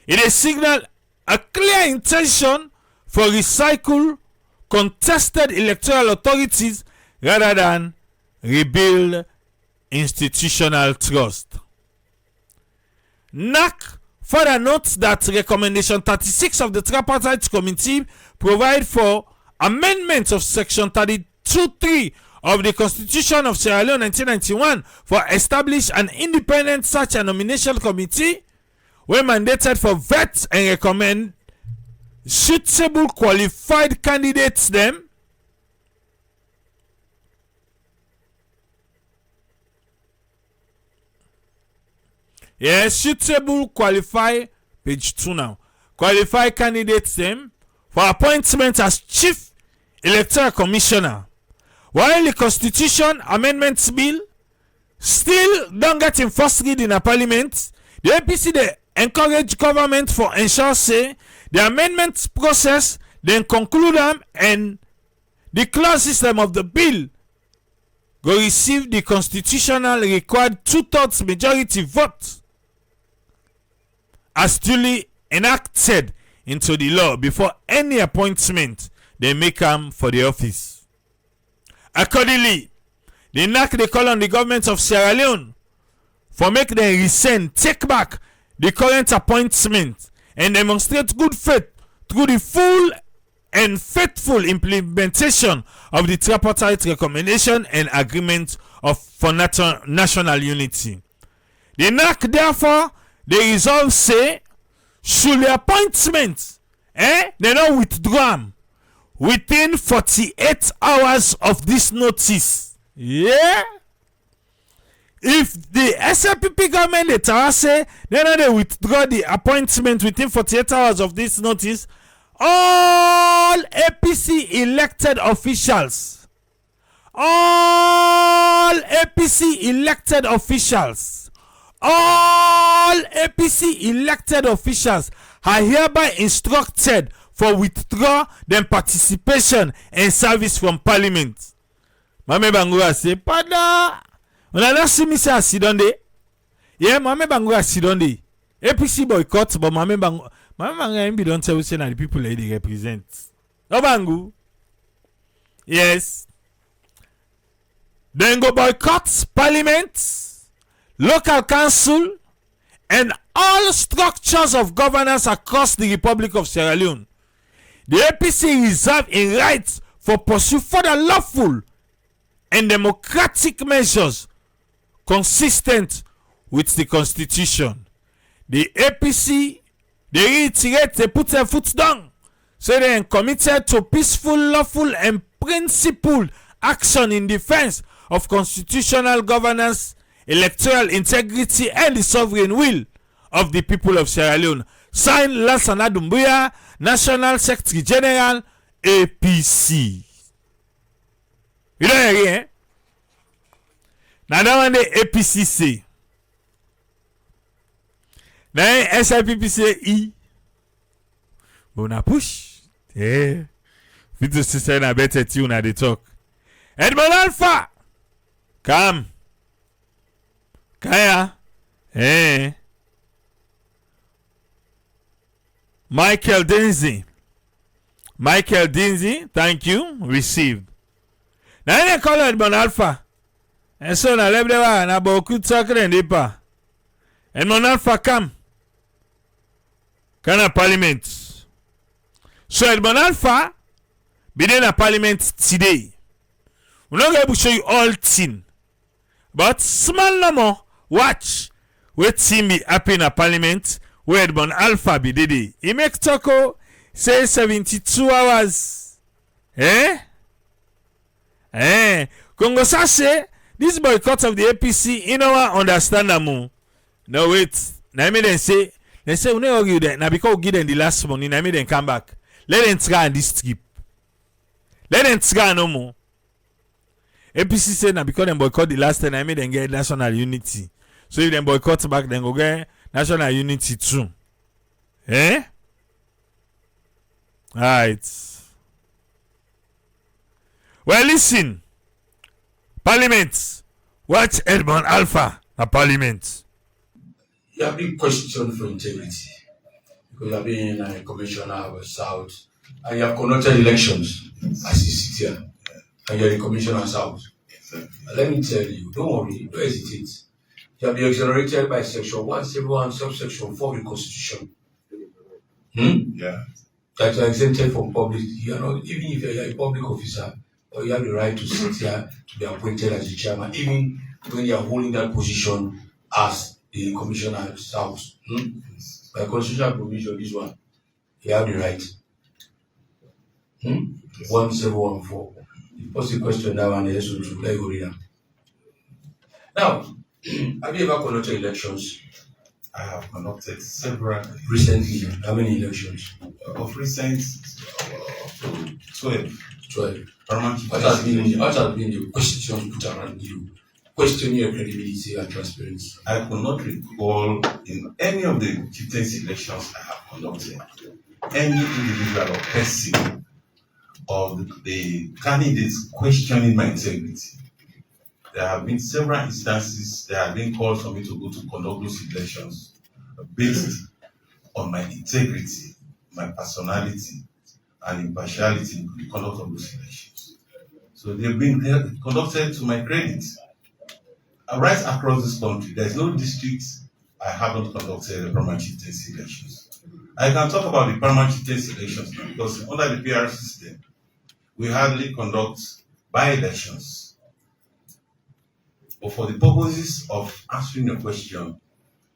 it is signal a clear intention for recycle contested electoral authorities rather than rebuild institutional trust. NAC further notes that Recommendation 36 of the Tripartite Committee provide for amendments of Section 32(3) of the Constitution of Sierra Leone 1991 for establish an independent search and nomination committee were mandated for vet and recommend suitable qualified candidates them suitable qualified page 2 now qualified candidates them for appointment as chief electoral commissioner, while the Constitution Amendments Bill still don't get in first reading in a parliament. The APC they encourage government for ensure say the amendments process then conclude them and the clause system of the bill go receive the constitutional required 2/3 majority vote as duly enacted into the law before any appointment they make them for the office. Accordingly, the NAC they call on the government of Sierra Leone for make them rescind, take back the current appointment and demonstrate good faith through the full and faithful implementation of the tripartite recommendation and agreement for national unity. The NAC therefore they resolve say should the appointment they not withdraw them within 48 hours of this notice. Yeah. If the SLPP government they say they withdraw the appointment within 48 hours of this notice, all APC elected officials, all APC elected officials are hereby instructed for withdraw them participation and service from parliament. Mame Bangura say, Pada, when I see me say I sit on day, yeah, Mame Bangura sit on day. APC boycott, but Mame Bangura don't tell us that the people they represent. No Bangu. Yes. Then go boycott parliament, local council, and all structures of governance across the Republic of Sierra Leone. The APC reserve in rights for pursue further lawful and democratic measures consistent with the Constitution. The APC, they reiterate, they put their foot down, so they are committed to peaceful, lawful, and principled action in defense of constitutional governance, electoral integrity, and the sovereign will of the people of Sierra Leone. Signed Lansana Doumbouya, National Secretary General, APC. You don't hear, eh? Now that one the APC say. Now SIPP say E. But na push. Yeah. Fit to say na better tune na they talk. Edmond Alpha. Come. Kaya. Eh. Michael Dinzy, thank you. Received. Now they call Edmond Alpha. And so na lebdewa na beaucoup sacré ndepa. Edmond Alpha come. Kana parliament. So Edmond Alpha be in a parliament today. We're not going to show you all thing. But small no more. Watch. Wait see me happen in a parliament. Where Edmond Alpha be did. He make Toko say 72 hours. Congo say this boycott of the APC, you know what understand them. No wait. Now me then say we no argue that. Now because we give them the last money, now me then come back. Let them try on this trip. Let them try no more. APC say now because them boycott the last time, I made them get national unity. So if them boycott back, then go get national unity too. Alright. Well, listen. Parliament. Watch Edmond Alpha at Parliament. You have been questioned for integrity because you have been a commissioner of South and you have conducted elections as you sit here. and you're the commissioner's house. Let me tell you, don't worry, don't hesitate. You have been exonerated by section 171, subsection 4 of the Constitution. Yeah. That you are exempted from public. You are not, even if you are a public officer, or you have the right to sit here to be appointed as the chairman, even when you are holding that position as the commissioner's house. By constitutional provision, this one, you have the right. 1714. What's the question that one is? Let go read them. Now, have you ever conducted elections? I have conducted several. Recently, how many elections? Of recent, 12. 12. Paramount What has been the questions put around you? Questioning your credibility and transparency. I could not recall in any of the chieftaincy elections I have conducted any individual or person of the candidates questioning my integrity. There have been several instances there have been calls for me to go to conduct those elections based on my integrity, my personality, and impartiality in the conduct of those elections. So they've been conducted to my credit. Right across this country, there is no district I haven't conducted the permanent chieftaincy elections. I can talk about the permanent chieftaincy elections now because under the PR system, we hardly conduct by-elections. But for the purposes of answering your question,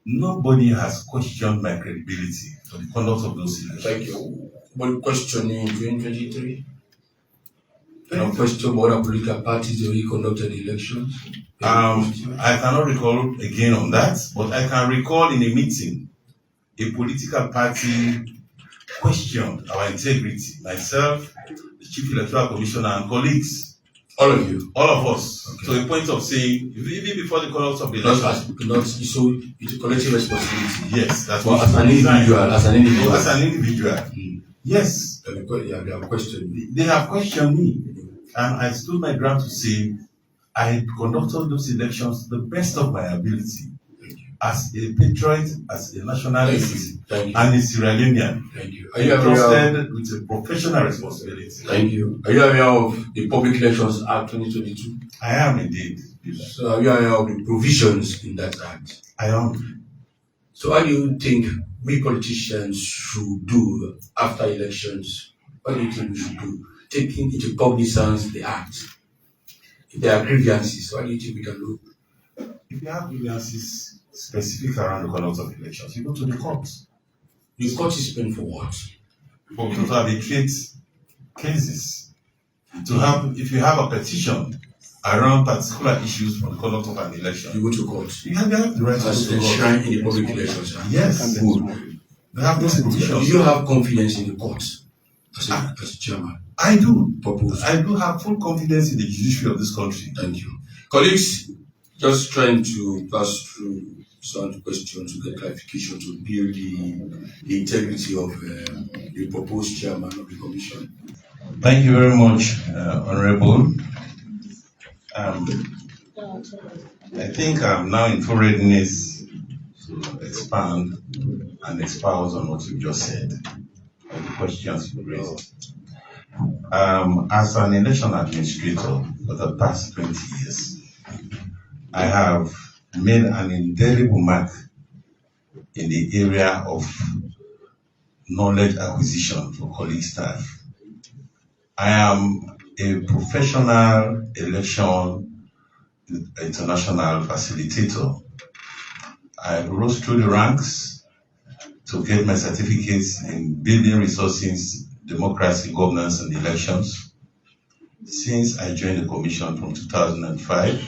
nobody has questioned my credibility for the conduct of those elections. Thank you. But questioning in 2023? No question about other political parties that we conducted elections? I cannot recall again on that, but I can recall in a meeting, a political party questioned our integrity, myself, the Chief Electoral Commissioner, and colleagues. All of you? All of us. Okay. To a point of saying, even before the conduct of the election. So it's a collective responsibility. Yes, that's what. As an individual. Yes. They have questioned me. They have questioned me. And I stood my ground to say, I conducted those elections to the best of my ability as a patriot, as a nationalist, and a Sierra Leonean. Thank you. Are you trusted with a professional responsibility? Thank you. Are you aware of the Public Elections Act 2022? I am indeed. So are you aware of the provisions in that act? I am. So what do you think we politicians should do after elections? What do you think we should do? Taking into cognizance the act. If there are grievances, what do you think we can do? If you have grievances specific around the conduct of elections, you go to the court. The court is paying for what? For to arbitrate cases. If you have a petition around particular issues from the conduct of an election, you go to court. You have the right to go to court. Enshrined in the Public Elections Act. Yes. Good. They have those Do provisions. you have confidence in the court as a chairman? I do. Propose. I do have full confidence in the judiciary of this country. Thank you. Colleagues, just trying to pass through some questions to get clarification to build the integrity of the proposed chairman of the commission. Thank you very much, Honorable. I think I'm now in full readiness to expand and expound on what you just said, and the questions you raised. As an election administrator for the past 20 years, I have made an indelible mark in the area of knowledge acquisition for college staff. I am a professional election international facilitator. I rose through the ranks to get my certificates in building resources, democracy, governance, and elections. Since I joined the commission from 2005,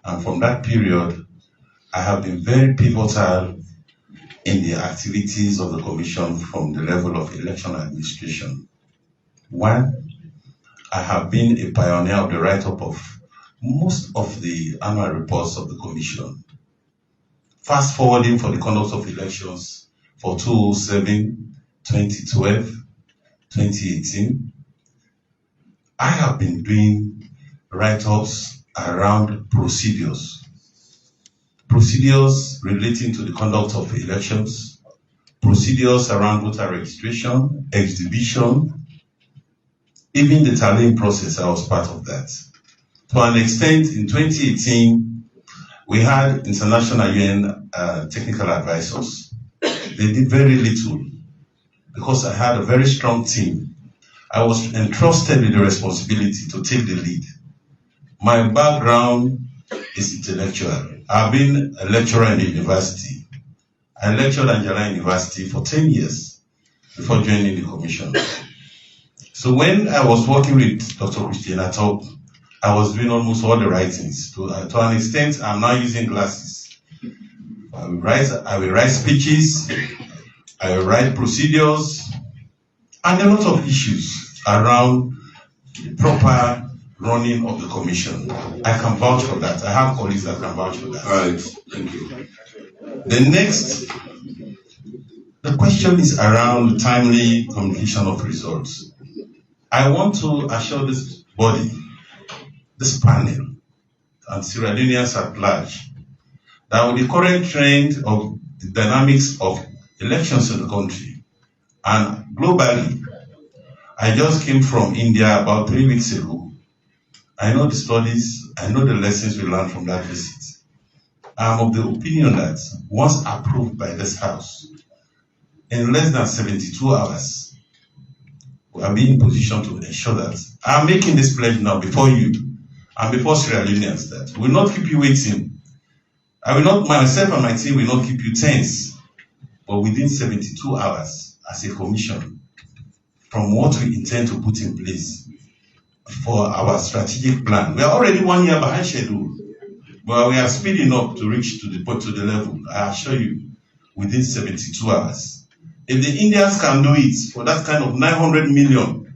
and from that period, I have been very pivotal in the activities of the commission from the level of election administration. One, I have been a pioneer of the write-up of most of the annual reports of the commission. Fast forwarding for the conduct of elections for 2007, 2012, 2018, I have been doing write-ups around procedures relating to the conduct of elections, procedures around voter registration, exhibition, Even the tallying process, I was part of that. To an extent, in 2018, we had international UN technical advisors. They did very little because I had a very strong team. I was entrusted with the responsibility to take the lead. My background is intellectual. I've been a lecturer in the university. I lectured at Anjala University for 10 years before joining the commission. So when I was working with Dr. Christiana Top, I was doing almost all the writings. To an extent, I'm now using glasses. I will write speeches, I will write procedures, and a lot of issues around the proper running of the commission. I can vouch for that. I have colleagues that can vouch for that. All right, thank you. The question is around the timely communication of results. I want to assure this body, this panel, and Sierra Leoneans at large, that with the current trend of the dynamics of elections in the country and globally, I just came from India about 3 weeks ago. I know the studies, I know the lessons we learned from that visit. I'm of the opinion that once approved by this House, in less than 72 hours, we are being in position to ensure that I'm making this pledge now before you and before Sierra Leoneans that we will not keep you waiting. I will not, myself and my team will not keep you tense, but within 72 hours as a commission, from what we intend to put in place for our strategic plan. We are already 1 year behind schedule, but we are speeding up to reach to the level, I assure you, within 72 hours. If the Indians can do it for that kind of 900 million,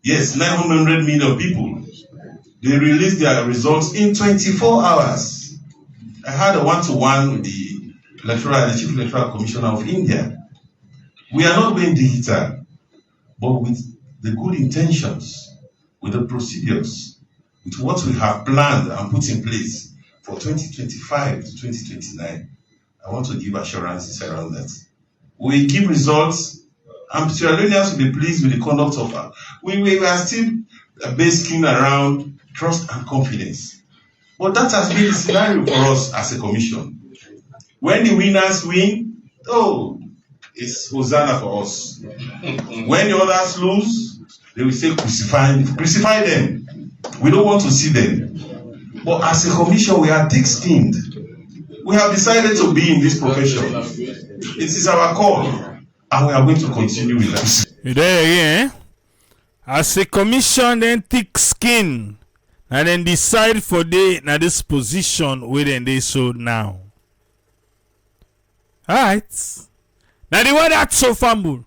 yes, 900 million people, they release their results in 24 hours. I had a one-to-one with the Chief Electoral Commissioner of India. We are not going digital, but with the good intentions, with the procedures, with what we have planned and put in place for 2025 to 2029, I want to give assurances around that. We give results, and Sierra Leoneans will be pleased with the conduct of our. We are still basing around trust and confidence. But that has been the scenario for us as a commission. When the winners win, it's Hosanna for us. When the others lose, they will say crucify them. We don't want to see them. But as a commission, we are thick-skinned. We have decided to be in this profession. It is our call, and we are going to continue with that. You there again? As a commission, then thick skin, and then decide for this position where they so now. Alright. Now the word that's so fumble.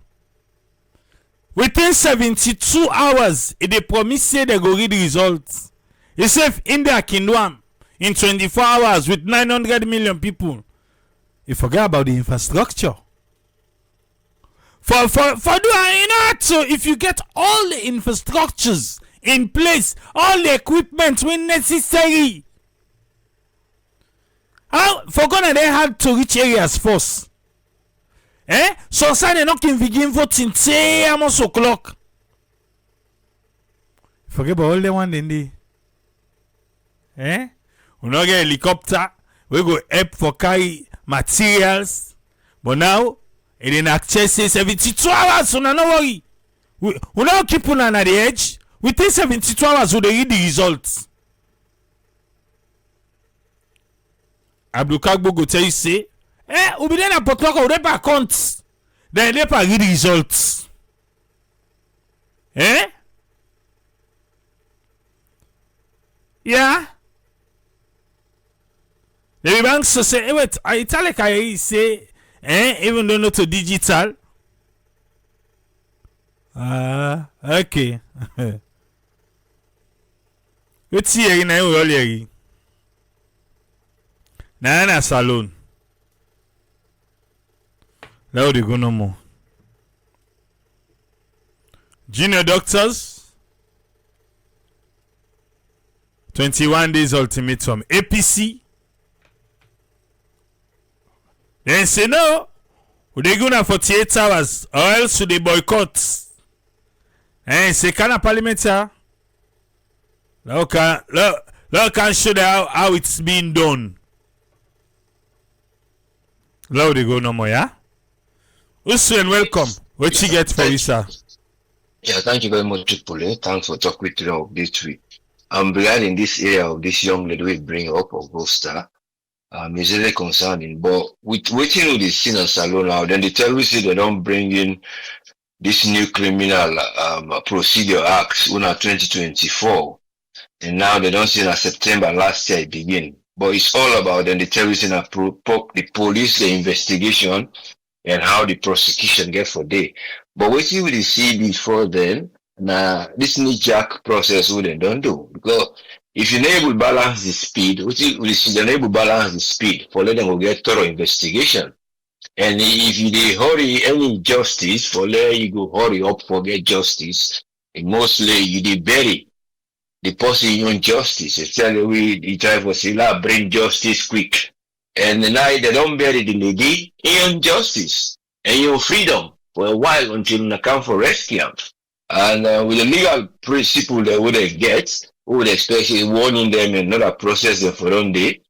Within 72 hours, they promise say they go read the results. You say if India can do them in 24 hours with 900 million people, you forget about the infrastructure. For doing so if you get all the infrastructures in place, all the equipment when necessary. For Ghana they had to reach areas first. So say they not can begin voting say almost o'clock. Forget about all the one then they. We not get helicopter. We go help for carry materials. But now it in access 72 hours, so no worry. We not keep on at the edge. Within 72 hours we read the results. Abdul Kagbo go tell you say, we be then a potluck of repa accounts. Then repa read the results. Yeah. The banks say, wait, italic I say, even though not to digital. Okay. Let's see here now earlier. Na salon. Now they go no more. Junior doctors. 21 days ultimatum. APC. Then say no. They go na 48 hours or else they boycott. C'est quand la parliamentaire. Là, can show how it's being done. Là, they go no more, yeah? Usman, welcome. What you get for you, sir? Yeah, thank you very much, Triple. Thanks for talking with me this week. Regarding this area of this young lady we bring up, Augusta, is really concerning. But with waiting with the sin and salon now, then they tell me say they don't bring in this new criminal procedure act, 2024. And now they don't say that September last year it begin. But it's all about then the terrorism, the police, the investigation, and how the prosecution get for day. But waiting with the see before then, now this knee-jerk process wouldn't don't do. Because if you're able to balance the speed, you're able to balance the speed for letting go get thorough investigation. And if you hurry any justice, for let you go hurry up for get justice, and mostly you bury the person in justice. It's telling we try for Sila bring justice quick. And now they don't bury the lady in justice and your freedom for a while until they come for rescue. And with the legal principle they would get, we would expect warning them and not a process them for one day.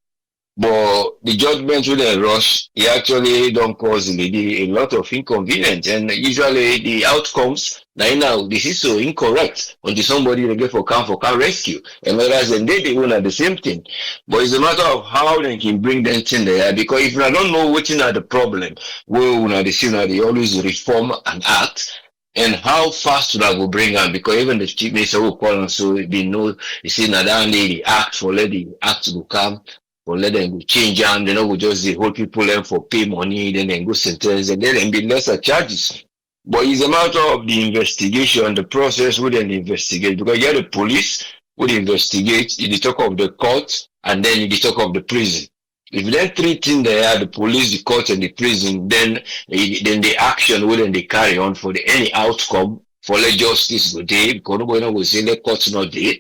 But the judgment wouldn't rush. It actually don't cause the lady a lot of inconvenience. And usually the outcomes, now this is so incorrect until somebody they get for come rescue. And whereas then they won't have the same thing. But it's a matter of how they can bring them in there. Because if I don't know what's not the problem, they always reform and act. And how fast would I go bring them? Because even the chief minister will call and so they know, they say, now that lady act for let the act to come. Or let them change and then we just the whole people them for pay money, then they go sentence and then be lesser charges. But it's a matter of the investigation, the process wouldn't investigate because you the police would investigate in the talk of the court and then in the talk of the prison. If they're treating the police, the court and the prison, then the action wouldn't they carry on for any outcome for let justice go day because nobody will say let courts not day.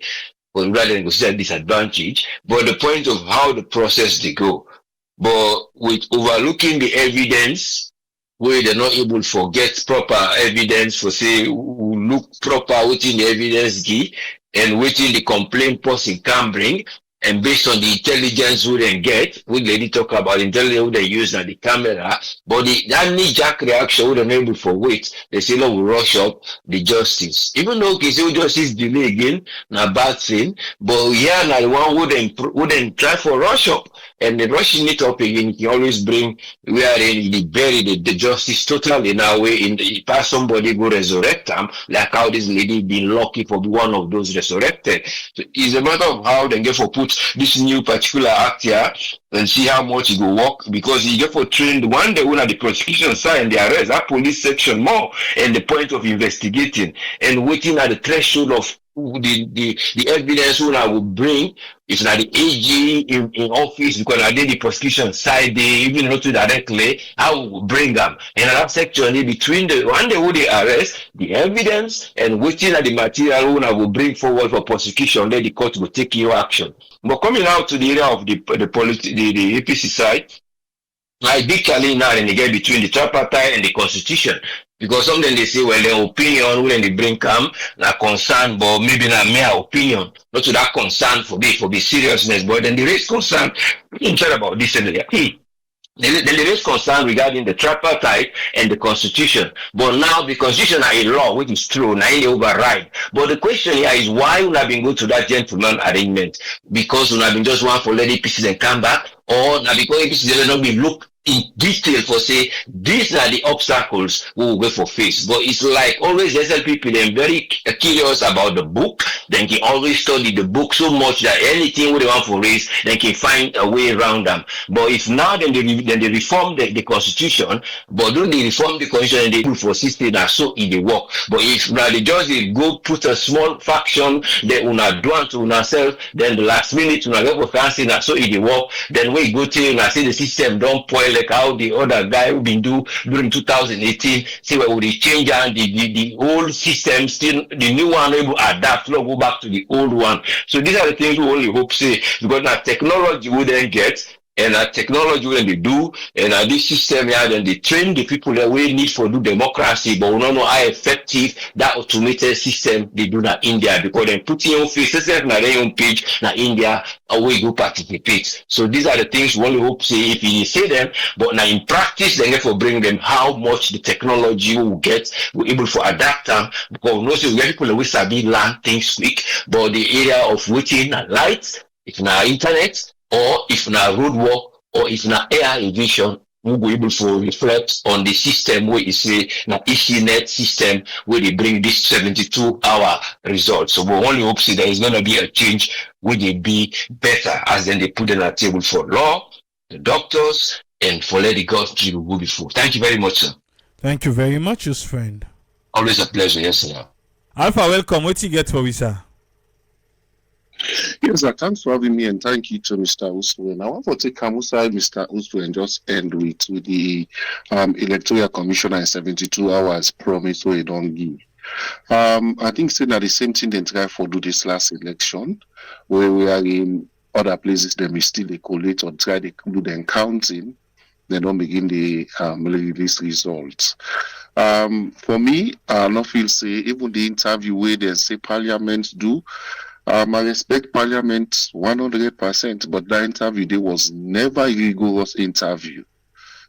But rather than consider disadvantage, but the point of how the process they go. But with overlooking the evidence, where they're not able to forget proper evidence for say look proper within the evidence give and within the complaint person can bring. And based on the intelligence we then get, we lady talk about intelligence we they use on the camera, but that knee-jerk reaction we don't able for wait. They say no, we rush up the justice. Even though justice delay again, not bad thing, but yeah, now the one wouldn't try for rush up. And the rushing it up again can always bring where they bury the justice totally in a way in the past somebody go resurrect them, like how this lady been lucky for one of those resurrected. So it's a matter of how they get for put this new particular act here and see how much it will work because you get for trained one day when at the prosecution side and the arrest that police section more and the point of investigating and waiting at the threshold of the evidence when I will bring if not the AG in office because I did the prosecution side they even not directly I will bring them and that section between the one day who they arrest the evidence and waiting at the material when I will bring forward for prosecution then the court will take your action. But coming out to the area of the APC side, I big challenge now and again between the tripartite and the constitution. Because sometimes they say, well, their opinion when they bring come, not concern, but maybe not mere opinion, not to that concern for the seriousness, but then the raise concern, we can chat about this and that. There is concern regarding the tripartite and the constitution. But now the constitution are a law, which is true, now they override. But the question here is why we have been go to that gentleman arrangement? Because we have been just one for let APC and come back, or now because APC they not be look in detail for say these are the obstacles we will go for face. But it's like always SL people they're very curious about the book, then can always study the book so much that anything they want for raise, they can find a way around them. But if now then they reform the constitution, but don't they reform the constitution and they do for system that so it they work. But if now they just they go put a small faction they una do unto una self, then the last minute una go for fancy that so it they work, then we go to and say the system don't spoil like how the other guy who been do during 2018, see where would they change and the old system still the new one able to adapt, not go back to the old one. So these are the things we only hope say because now technology we then get And technology when they do, and this system here, then they train the people that we need for do democracy, but we don't know how effective that automated system they do in India, because then put your faces on their own page na India, we go participate. So these are the things we only hope say if you say them, but now in practice, then therefore bring them how much the technology will get, we're able to adapt them, because we know say we have people that we sabi learn things quick, but the area of waiting and lights, if na internet, or if na roadwork, or if na AI vision, we will be able to reflect on the system where you say na ECSL system where they bring this 72-hour results. So we only hope see there is going to be a change where they be better as then they put them at the table for law, the doctors, and for let the country go before. Thank you very much, sir. Thank you very much, your friend. Always a pleasure, yes, sir. Alpha, welcome. What you get for me, sir? Yes, sir. Thanks for having me, and thank you to Mr. Uswe. I want to take Kamusa, Mr. Uswe, and just end with the Electoral Commissioner in 72 hours promise we don't give. I think saying that the same thing they try for do this last election, where we are in other places, they may still they collate or try to do the counting, they don't begin the release results. For me, I not feel say even the interview where they say Parliament do. I respect Parliament 100%, but that interview there was never a rigorous interview.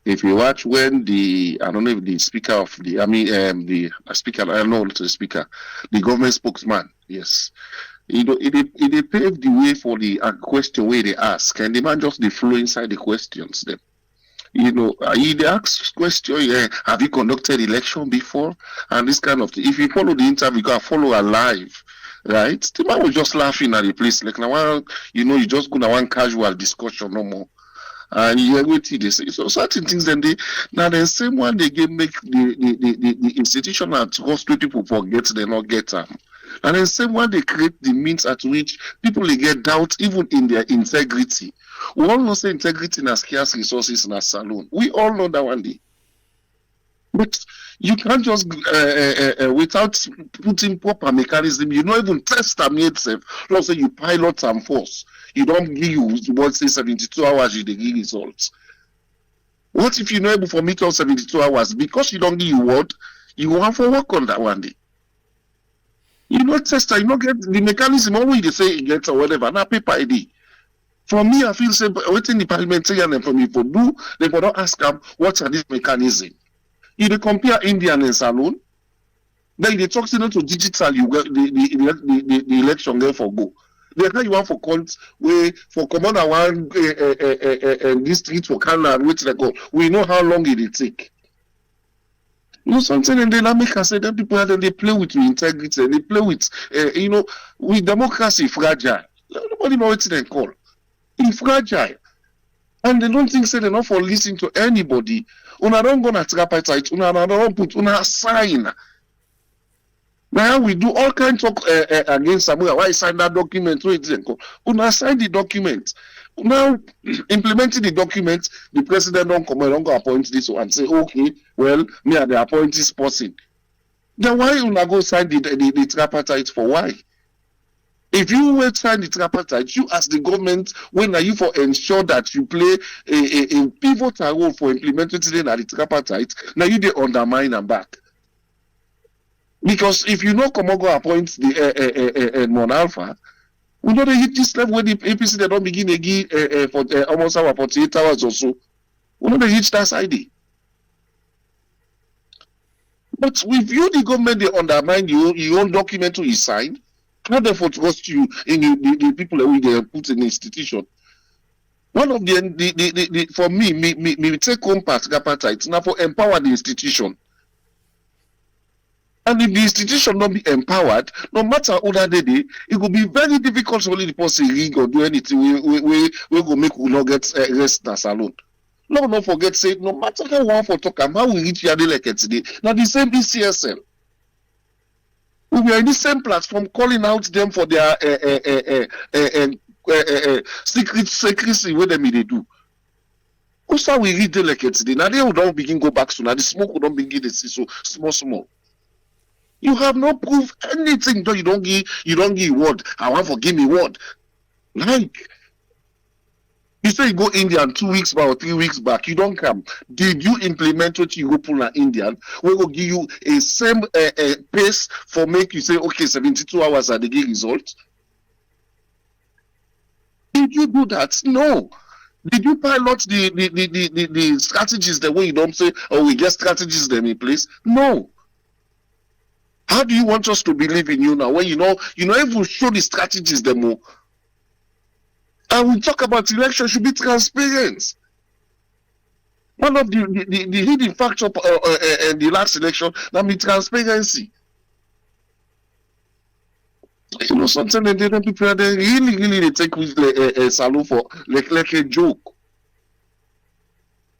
If you watch when I don't know if the speaker of the speaker, I don't know the speaker, the government spokesman, yes, it paved the way for the question where they ask, and the man just they flow inside the questions. Then, they ask question, have you conducted election before, and this kind of thing. If you follow the interview, you can follow alive. Right? The man was just laughing at the place. Like now, you just go to one casual discussion no more. And you hear what they say. So certain things then the same one they make the institution at hospital people forget they not get them. And then same one they create the means at which people they get doubt even in their integrity. We all know say integrity and scarce resources in a salon. We all know that one day. But you can't just without putting proper mechanism, you don't even test them yourself. Let's say you pilot and force. You don't give you what say 72 hours you they give results. What if you're not able for me to 72 hours? Because you don't give you what? You want to work on that one day. You not test, you not get the mechanism only they say it gets or whatever, not paper ID. For me, I feel say waiting the parliamentarian and for me for do, they for not ask them what are this mechanism. You they compare Indian and Salon, then they talk to digital, you get the election there for go. They tell you want for count where for commander one district for Canada and which they go. We know how long it take. Something and then make us say that people then they play with integrity and they play with with democracy fragile. Nobody know what they call. It's fragile. And they don't think say they're not for listening to anybody. Una don't go na tripartite, una don't put una sign. Now we do all kinds of against Samuel. Why sign that document? Una sign the document. Now implementing the document, the president don't come and go appoint this one and say, okay, well, me are the appointees person. Then why una go sign the tripartite for why? If you will sign the tripartite, you as the government, when are you for ensure that you play a pivotal role for implementing the tripartite, now you they undermine and back. Because if you know come go appoint the non-alpha, we know they hit this level when the APC they don't begin again for almost our 48 hours or so. We know they hit that side. But with you, the government they undermine your own document to is signed. How therefore trust you in the people that we put in the institution. One of the for me take home part tripartite now for empower the institution. And if the institution not be empowered, no matter who that day, it will be very difficult to only the person rig or do anything. We go make we not get rest as alone. No forget say no matter how one for talk how we reach here like today. Now the same ECSL. We are in the same platform calling out them for their secrecy where they do. Also, we read the like today. Now they will don't begin go back soon. Now the smoke will don't begin to see so small. You have no proof anything. Though you don't give word. I want for give me word. Like You say you go Indian 2 weeks back or 3 weeks back, you don't come. Did you implement what you go pull an Indian? We will give you a same pace for make you say, okay, 72 hours are the give result. Did you do that? No. Did you pilot the strategies the way you don't say, oh, we get strategies them in place? No. How do you want us to believe in you now when you know even show the strategies them more? And we talk about election should be transparent. One of the hidden factor in the last election, that means transparency. You know, sometimes they don't people they really they take with a salute for like a joke.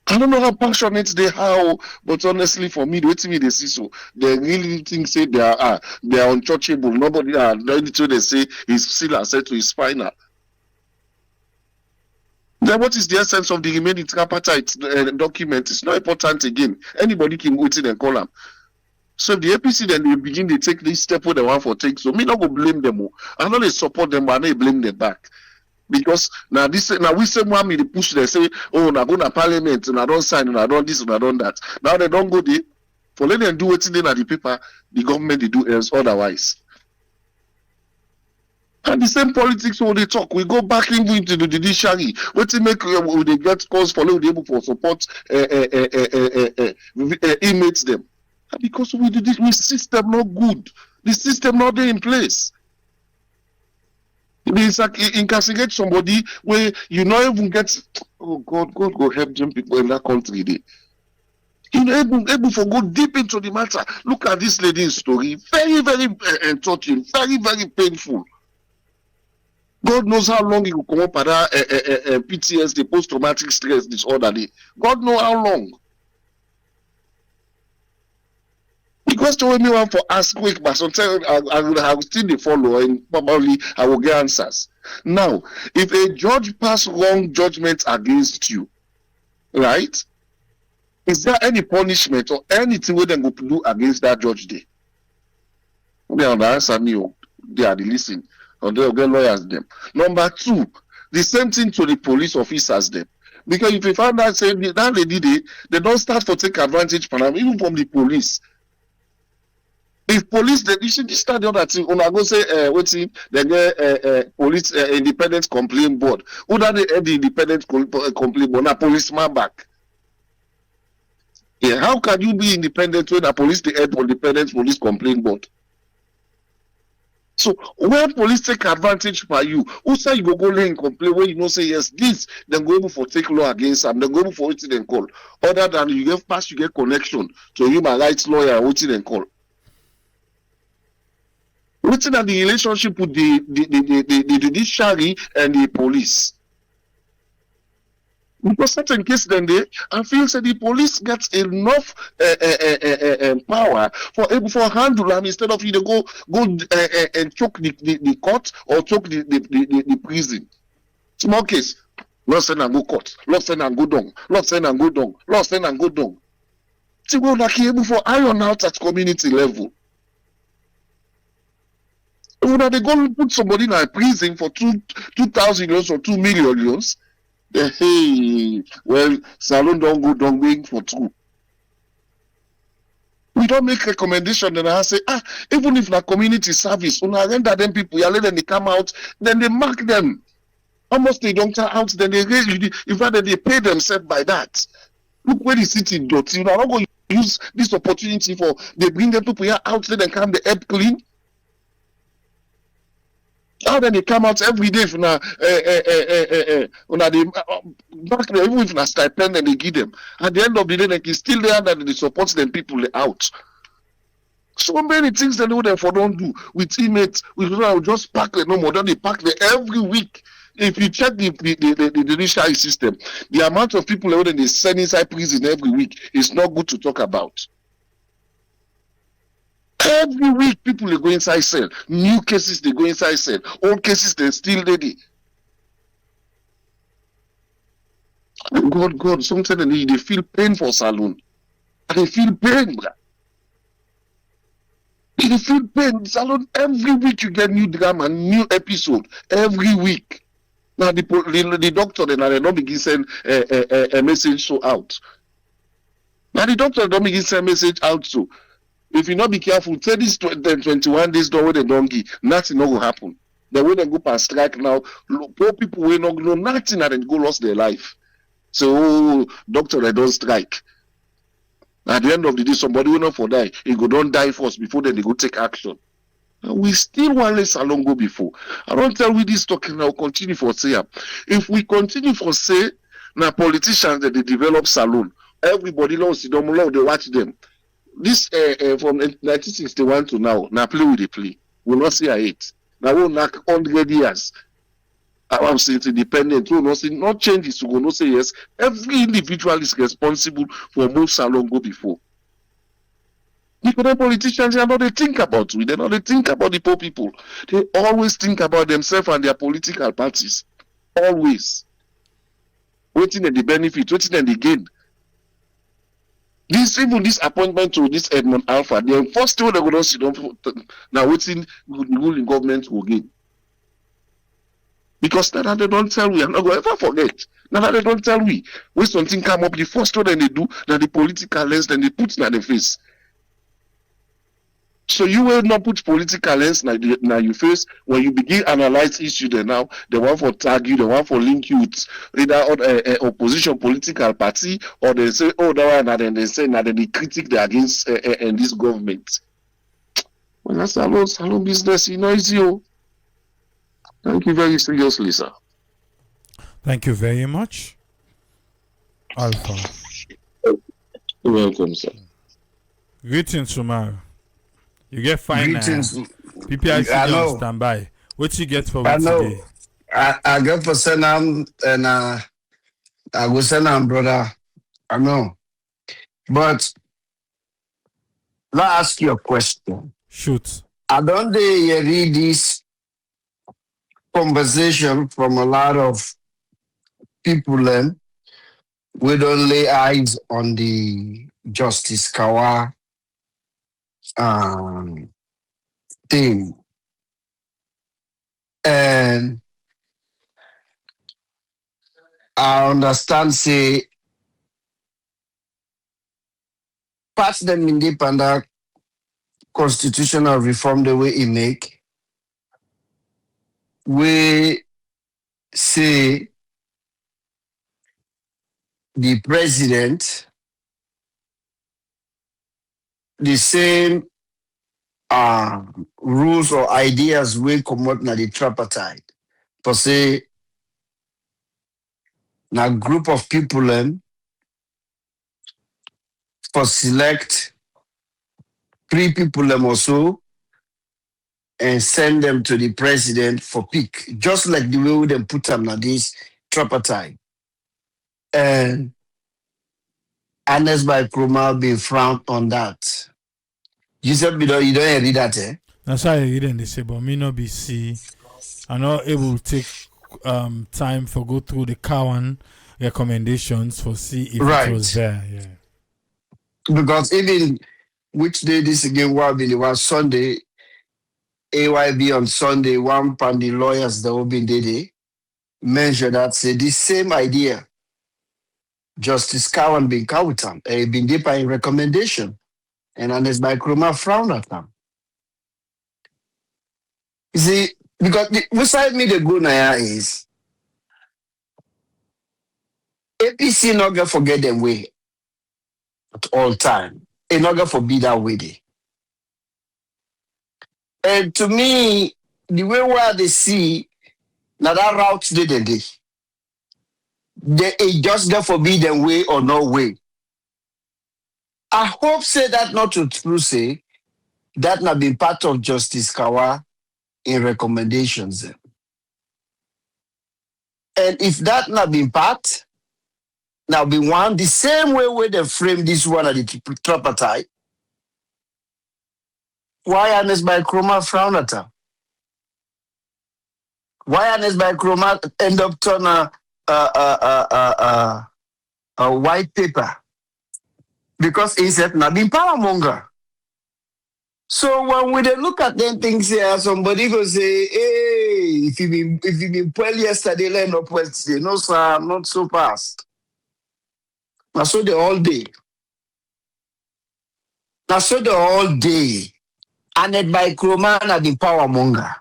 I don't know how passionate they are, but honestly, for me, the way to me they see so, they really think say they are untouchable. Nobody the only they say is still asset to his spinal. Then what is the essence of the remaining tripartite document? It's not important again. Anybody can go in and call them. So if the APC then they begin to take this step where they want for take. So me not go blame them. I know they support them, but I know blame them back. Because now we say one me they push they say, oh, now go to parliament and I don't sign and I don't this and I don't that. Now they don't go there. For let them do what's in the paper, the government they do else otherwise. And the same politics when they talk, we go back into the judiciary. What to make they get calls for they able for support inmates them. And because we do this, we system not good. The system not there in place. It's like incarcerate somebody where you not even get. Oh God go help them people in that country. They. You know, able to go deep into the matter. Look at this lady's story. Very, very touching. Very, very painful. God knows how long it will come up at that PTSD, post-traumatic stress disorder. God knows how long. The question me want for ask quick, but sometimes I will still the follow and probably I will get answers. Now, if a judge pass wrong judgment against you, right? Is there any punishment or anything we then go to do against that judge day? They are the answer me. They are the listen. Or they will get lawyers them. Number two, the same thing to the police officers them. Because if you find out say that they don't start for take advantage from them, even from the police. If police they should start the other thing, I go say waiting, they get police independent complaint board. Who that they the independent complaint board? Na policeman back. Yeah, how can you be independent when a police the head independent police complaint board? So when police take advantage by you, who say you go lay and complain when you know say yes, this then go able for take law against them, then go able for waiting and call. Other than you get pass, you get connection to human rights lawyer waiting and call. Waiting at the relationship with the judiciary and the police. Because certain cases then they I feel that the police gets enough power for handle them instead of you to go and choke the court or choke the prison. Small case, lost and go court, lost and go down, lost and go down, lost and go down. See we like able for iron out at community level. When they go put somebody in a prison for 2,000 euros or 2 million euros. Hey, well, salon don't go down going for two. We don't make recommendation and I say, even if na community service, when I render them people, you let them they come out, then they mark them. Almost they don't come out, then they really, in fact, they pay themselves by that. Look where the city dirty. You know, I'm not going to use this opportunity for they bring them people here out, let them come the help clean. How then they come out every day for now, they back there, even if na stipend and they give them. At the end of the day, they can still there that they support them people out. So many things they know them for don't do with inmates. We just pack them no more. Then they pack them every week. If you check the judicial system, the amount of people that they send inside prison every week is not good to talk about. Every week, people they go inside cell. New cases they go inside cell. Old cases they still ready. God, sometimes they feel pain for saloon. They feel pain, bro. They feel pain. Salon every week you get new drama, new episode every week. Now the doctor then they don't begin send a message so out. Now the doctor don't begin send message out so. If you not be careful, say this 21 days door where they don't give, nothing not will happen. The way they go past strike now, poor people will not know nothing and then go lost their life. So doctor they don't strike. At the end of the day, somebody will not for die. He go don't die first before then they go take action. We still want less along go before. I don't tell we this talking now continue for say. If we continue for say now politicians that they develop salon, everybody loves them, they watch them. This from 1961 to now play with the play. We'll not say I hate. Now we'll knock 100 years. I'm saying independent, we'll not say not changes, we will not say yes. Every individual is responsible for most salon go before. Because the politicians are not they think about we, they not they think about the poor people. They always think about themselves and their political parties. Always. Waiting at the benefit, waiting at the gain. This appointment to this Edmund Alpha, the first thing they're going to see now waiting the ruling government will gain. Because now they don't tell we, I'm not going to ever forget. Now they don't tell we. When something come up, the first thing they do, that the political lens, then they put in the face. So you will not put political lens now you face when you begin analyze issue then now the one for tag you, the one for link you with either opposition political party or they say oh that one and then they say now they critique they against and this government. Well that's salon business, you know easy. Thank you very seriously, sir. Thank you very much. Alpha. You're welcome, sir. Greetings, Sumar. You get fine. Greetings. PPIC on standby. What you get for me today? I get for Senam and I go Senam, brother. I know. But let me ask you a question. Shoot. I don't read this conversation from a lot of people we don't lay eyes on the Justice Kawa thing. And I understand say pass them independent constitutional reform the way it make. We say the president the same rules or ideas will come out na the tripartite. For say na group of people for select 3 people or so and send them to the president for pick, just like the way we them put them na this tripartite. And Ernest by Kroma been frowned on that. You said you don't read that, eh? That's why I read and they say, but me not be see. I'm not able to take time for go through the Cowan recommendations for see if it was there. Yeah. Because even which day this again was Sunday, AYB on Sunday, one from the lawyers that will be there measure that say the same idea. Justice Cowan been Kawutam, been deeper in recommendation. And Ernest by Kroma frowned at them. You see, because what side me the go now is APC not gonna forget them way at all time. They not gonna forbid that way they. And to me, the way where they see now that route they just gonna forbid them way or no way. I hope say that not to true say that not been part of Justice Kawa in recommendations. And if that not been part, now be one the same way where they frame this one at the tripartite. Why Ernest by Kroma frown at her? Why Ernest by Kroma end up turn a white paper? Because he said not been powermonger. So when we look at them things here, somebody go say, hey, If you been well yesterday, learn up well today. No, sir, not so fast. Now so the all day. Now so the all day. And it by Kroman and the power monger.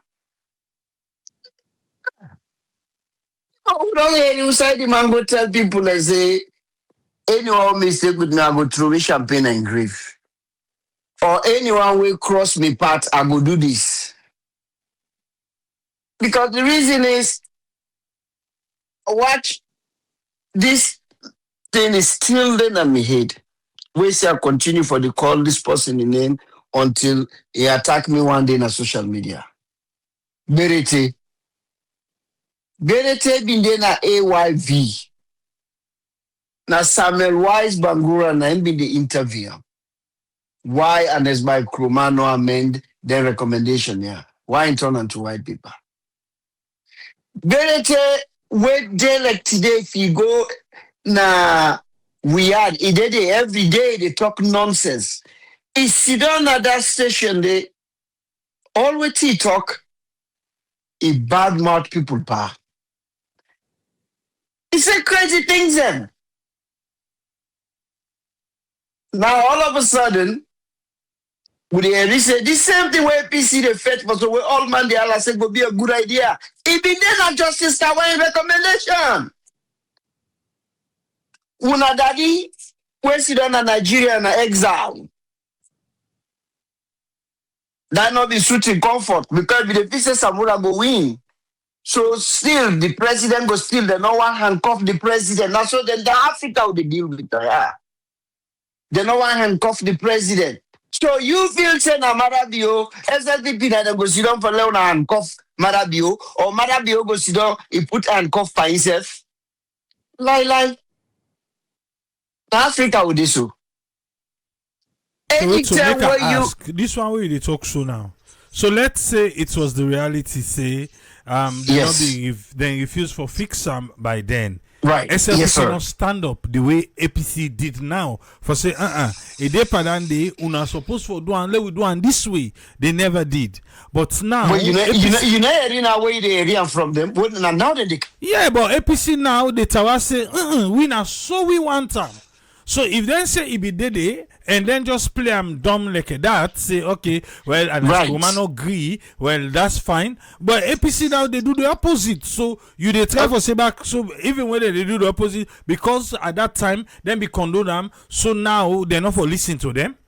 Oh, don't hear you say the man go tell people and say, anyone mistake with me, I go throw me champagne and grief. Or anyone will cross me path, I go do this. Because the reason is, watch, this thing is still in my head. We say I continue for the call this person in name until he attack me one day on social media. Berete been there na AYV. Na Samuel Wise Bangura na him be the interview. Why and as by Kromano amend their recommendation, yeah. Why in turn to white people? Berete wait day like today if you go na we had it did every day they talk nonsense. He sit down at that station they always he talk he bad mouth people pa. He say crazy things then. Now all of a sudden with the say the same thing where APC the fetch for so we all man the Allah say go be a good idea. It be there not justice Kawaii recommendation. Una daddy we sit down in Nigeria in exile. That not be suiting comfort because if the pieces Samura go win. So still the president go still the no one handcuff the president. Now so then the Africa will deal with that. They no one handcuff the president. So you feel say na Marabio, SLDP na dem go sit down for Leone handcuff Marabio, or Marabio go sit down, he put handcuff by himself. Lie. Na Africa will do so. So make Anytime I where you ask, this one where they talk so now. So let's say it was the reality, say they refused for fix by then. right, SLP yes sir. cannot stand up the way APC did now for say a day padande una supposed for do and let we do and this way they never did. But now But you know hearing away the area from them. Well, now that they yeah, but APC now they tell say we now so we want them. So if then say it be Dede and then just play dumb like that, say okay, well and Right. Romano agree, well that's fine. But APC now they do the opposite. So you they try for say back. So even when they do the opposite, because at that time then be condone them. So now they're not for listening to them.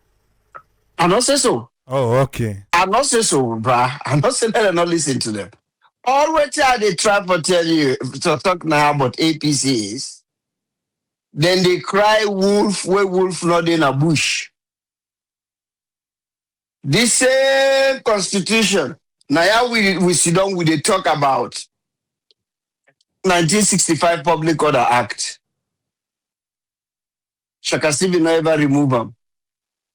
I not say so. Oh, okay. I not say so, bruh. I not say that I not listen to them. Always they try to tell you to talk now about APC is. Then they cry wolf where wolf not in a bush. This same constitution. Now we sit down with the talk about 1965 Public Order Act. Shaka Stevie never remove them.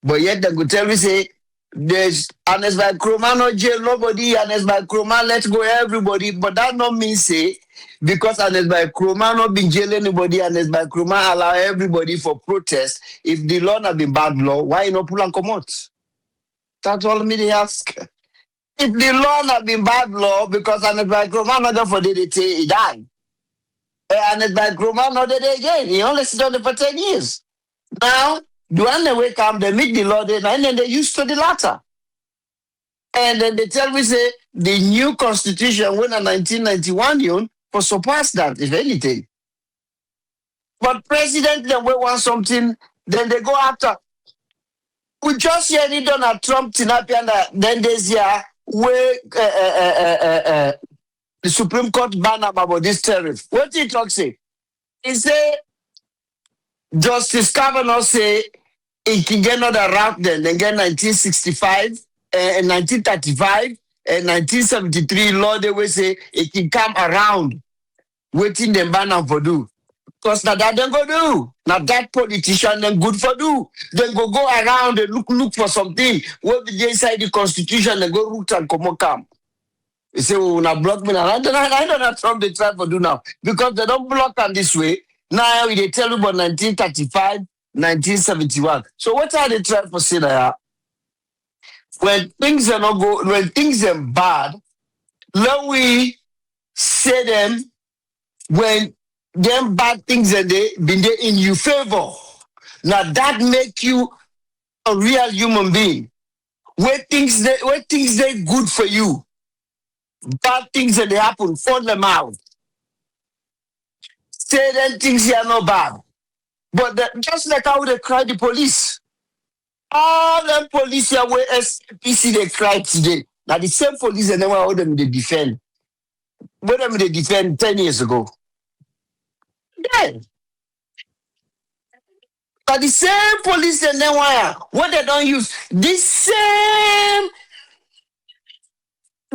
But yet they could tell me say there's Anes by Kroma no jail nobody, Anes by Kroma let's go everybody. But that not mean say because Anes by Kroma not been jail anybody, Anes by Kroma allow everybody for protest. If the law not been bad law, why you not pull and come out? That's all me they ask. If the law not been bad law, because Anes by Kroma not for the day he died. Anes by Kroma not the day again. He only sit on there for 10 years. Now, the one they wake up, they meet the law, and then they used to the latter. And then they tell me, say, the new constitution, when in 1991, you for surpass that, if anything. But president, then we want something, then they go after. We just hear it Donald Trump, Tinapia, then there's here, where the Supreme Court ban about this tariff. What did he talk say? He say, Justice Kavanaugh say, it can get another route then get 1965 and 1935 and 1973 law they will say it can come around waiting them ban and for do. Because now that they go do. Now that politician then good for do. Then go around and look for something. What be inside the constitution and go root and come. They say, well, now block me now. I don't know Trump they try for do now. Because they don't block them this way. Now they tell you about 1935. 1971. So what are they trying to say there? When things are not go, when things are bad, let we say them when them bad things and they been there in your favor. Now that make you a real human being. Where things they good for you, bad things that they happen, for them out. Say them things here are not bad. But just like how they cry the police. All them police here where APC they cry today. Now the same police and then all them they defend. What them they defend 10 years ago. Yeah. But the same police and then what they don't use, this same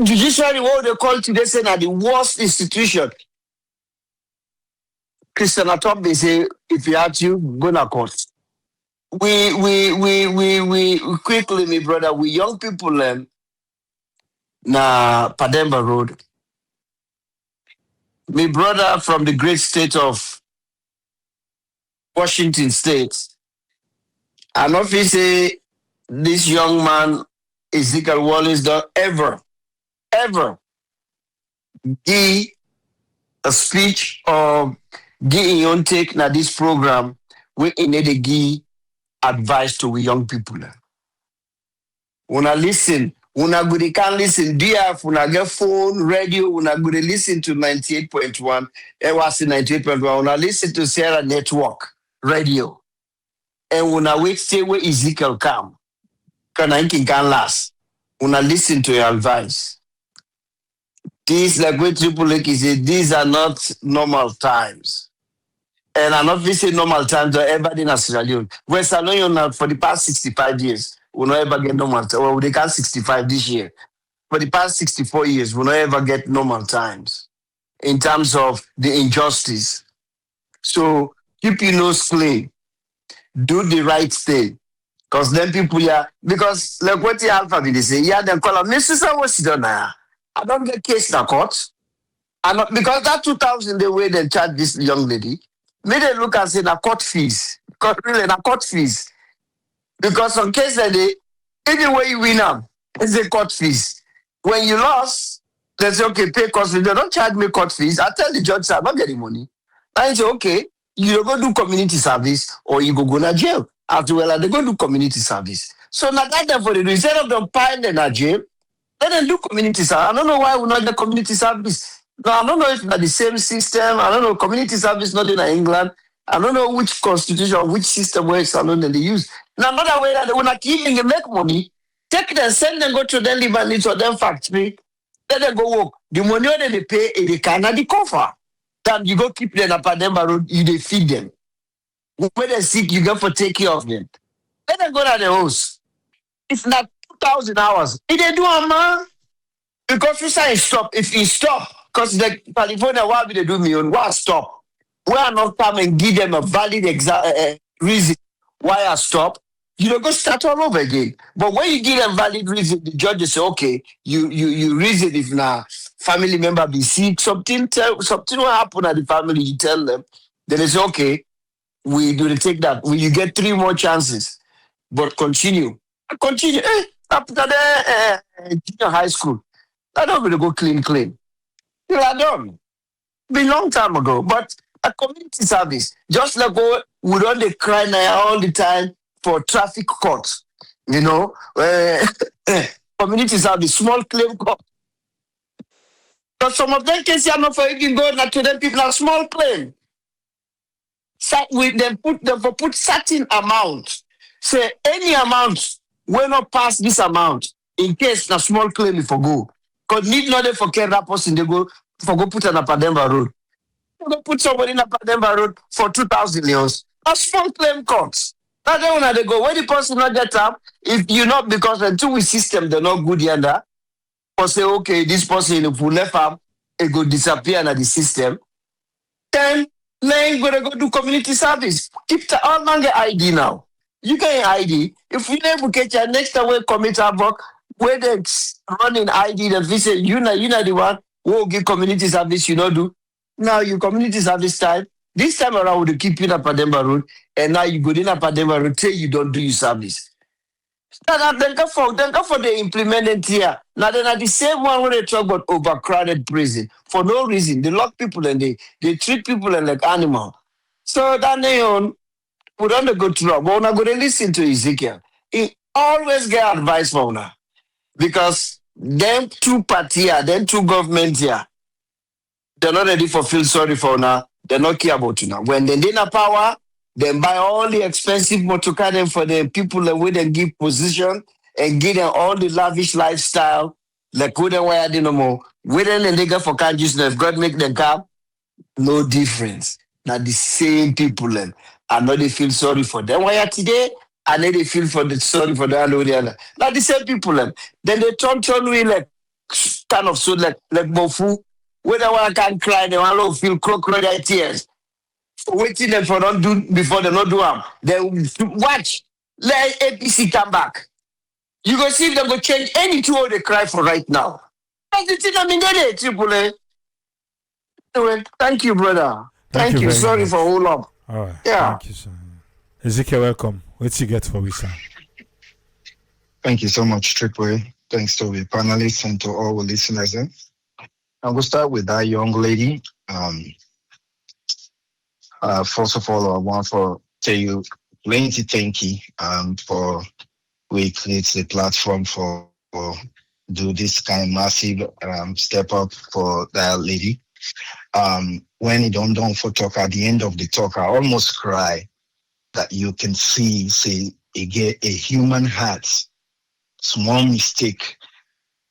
judiciary, what they call today, say now the worst institution. Christian Atop, they say, if you have to, go to court. We quickly, my brother, we young people na Pademba Road. My brother from the great state of Washington State. And if he say this young man, Ezekiel Wallace, don't ever give a speech or give in your take na this program, we need to give advice to we young people. Una listen, una good can listen. DF, una get phone, radio, una good listen to 98.1. It was 98.1. Una listen to Sarah Network radio. And una wait say where Ezekiel come. Can last. Una listen to your advice. These like what Triple Lake said, these are not normal times. And I'm not saying normal times or everybody in Sierra Leone. West Leone for the past 65 years, we not ever get normal time. Well, they got 65 this year. For the past 64 years, we not ever get normal times in terms of the injustice. So keep your nose clean. Do the right thing. Because then people here, because like what the Alpha they say, yeah, then call them, Mrs. What's done now? I don't get case in court. Because that 2,000 the way they charge this young lady, made they look and say na court fees. Really, na court fees. Because on case that they, anyway you win them, it's a court fees. When you lost, they say, okay, pay court fees. They don't charge me court fees. I tell the judge, I'm not getting money. And he say, okay, you go do community service or you go to jail. After well, they go do community service. So now that therefore they do, instead of them paying them in jail, let them do community service. I don't know why we not get community service. No, I don't know if it's the same system. I don't know. Community service not in England. I don't know which constitution, which system works. I don't know they use. Now, another way that they want to keep them make money, take them, send them, go to them, live and to them factory, let them go work. The money that they pay, they cannot the cover. Then you go keep them up at them, you they feed them. When they're sick, you go for take care of them. Let them go to the house. It's not 2,000 hours. If they do a man, because you say stop. If you stop, because the California, why will they do me on? Why stop? Why not come and give them a valid reason why I stop? You don't go start all over again. But when you give them valid reason, the judge say, okay, you reason if now family member be sick, something will happen at the family, you tell them. Then they say, okay, we do take that. You get 3 more chances. But continue. Continue. After the junior high school, I don't really go clean. You are done. Been long time ago. But a community service, just like we don't they cry now all the time for traffic courts. You know, community service, small claim court. But some of them cases are not for you can go now to them people are small claim. With them put certain amount. Say any amount will not pass this amount in case the small claim if for go. Because need not for care that person they go for go put on a Pademba road. You go put somebody in a Pademba road for 2,000 years. A small claim courts. Now then when they go, when the person not get up, if you not because the 2 week system they're not good yonder, or say okay, this person if we left up, it go disappear in the system. Then gonna go do community service. Keep the all man get ID now. You get ID. If you never get your next time we commit a work, where they running ID that we say you know the one who will give community service, you know do. Now you community service time. This time around we keep you in a Pademba road, and now you go in a Pademba road till you don't do your service. Then go for the implementing here. Now then at the same one when they talk about overcrowded prison for no reason. They lock people and they treat people like animal. So that they on we don't go through. But when I go to listen to Ezekiel, he always get advice from her because them two party here, them two government here, they're not ready for feel sorry for now. They're not care about you now. When they in a power, then buy all the expensive motor car them for the people that we then give position and give them all the lavish lifestyle. Like we don't wear no more. We then and they go for car just if God make them car, no difference. Now the same people them. I know they feel sorry for them. Why are today? I know they feel for the sorry for the other. Now the same people them. Then they turn we like kind of so like bofu. When I want can cry, they want to feel crocodile tears. Waiting them for not do before they not do them. Then watch. Let APC come back. You go see if they go change any two they cry for right now. That's the thing I mean they triple A. Anyway, thank you, brother. Thank you. very Sorry much. for hold up. All right. Yeah. Thank you, sir. Ezekiel, welcome. What's you get for we, sir? Thank you so much, Triple A. Thanks to the panelists and to all the listeners. I will start with that young lady. First of all, I want to tell you plenty thank you for we create the platform for do this kind of massive step up for that lady. When you don't for talk at the end of the talk, I almost cry that you can see, say, a human heart, small mistake.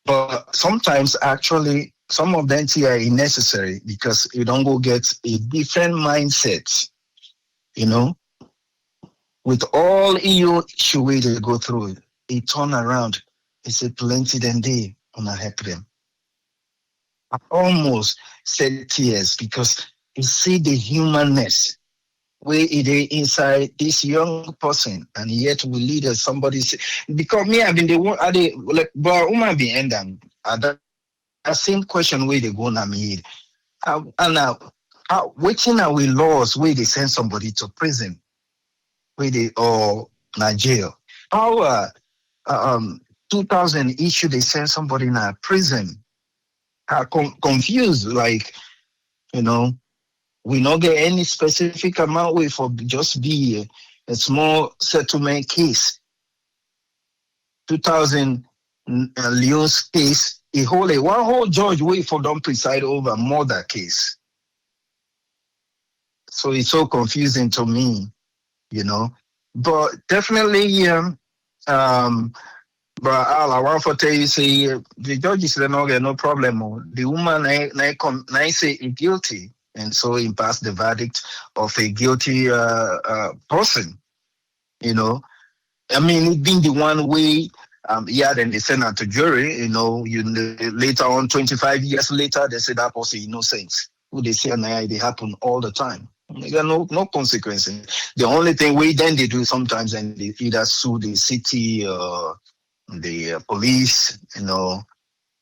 But sometimes actually some of them are unnecessary because you don't go get a different mindset, you know, with all EU issue way they go through, it turn around, it's a plenty then they wanna help them. I almost said tears because you see the humanness where it is inside this young person, and yet we lead as somebody say, because me I've been the one are they like but be end them that same question where they go na me and now waiting are we laws where they send somebody to prison where they or Nigeria. Our 2000 issue they send somebody in a prison. Confused, like, you know, we not get any specific amount way for just be a small settlement case. 2000 Leone's case, one whole judge wait for them preside over murder case. So it's so confusing to me, you know. But definitely, but all I want to tell you, say the judges they not get no problem. The woman I say guilty, and so he passed the verdict of a guilty person. You know, I mean, it being the one way. Yeah, then they send out to jury. You know, later on, 25 years later, they say that person innocent. Who they say and they happen all the time. There are no consequences. The only thing then they do sometimes, and they either sue the city or the police, you know,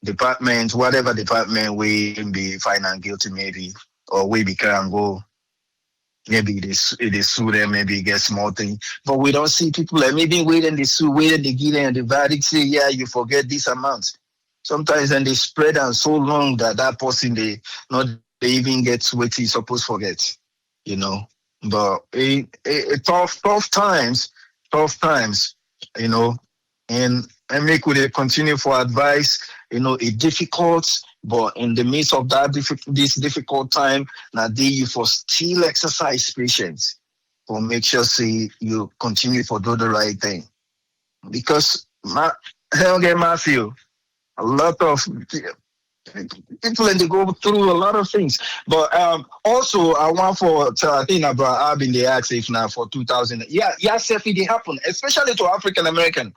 department, whatever department we be found and guilty maybe, or we be can go. Maybe they sue them, maybe get small thing. But we don't see people like maybe waiting they sue, waiting they give them the verdict, say, yeah, you forget this amount. Sometimes then they spread out so long that person they even get what he's supposed to forget, you know. But tough times, you know, and make we continue for advice, you know, it difficult, but in the midst of that this difficult time, now you for still exercise patience, for make sure say you continue for do the right thing. Because Matthew, a lot of people and they go through a lot of things. But also I want for I think about I've been the ask if now for 2000. Yeah, it did happen, especially to African American.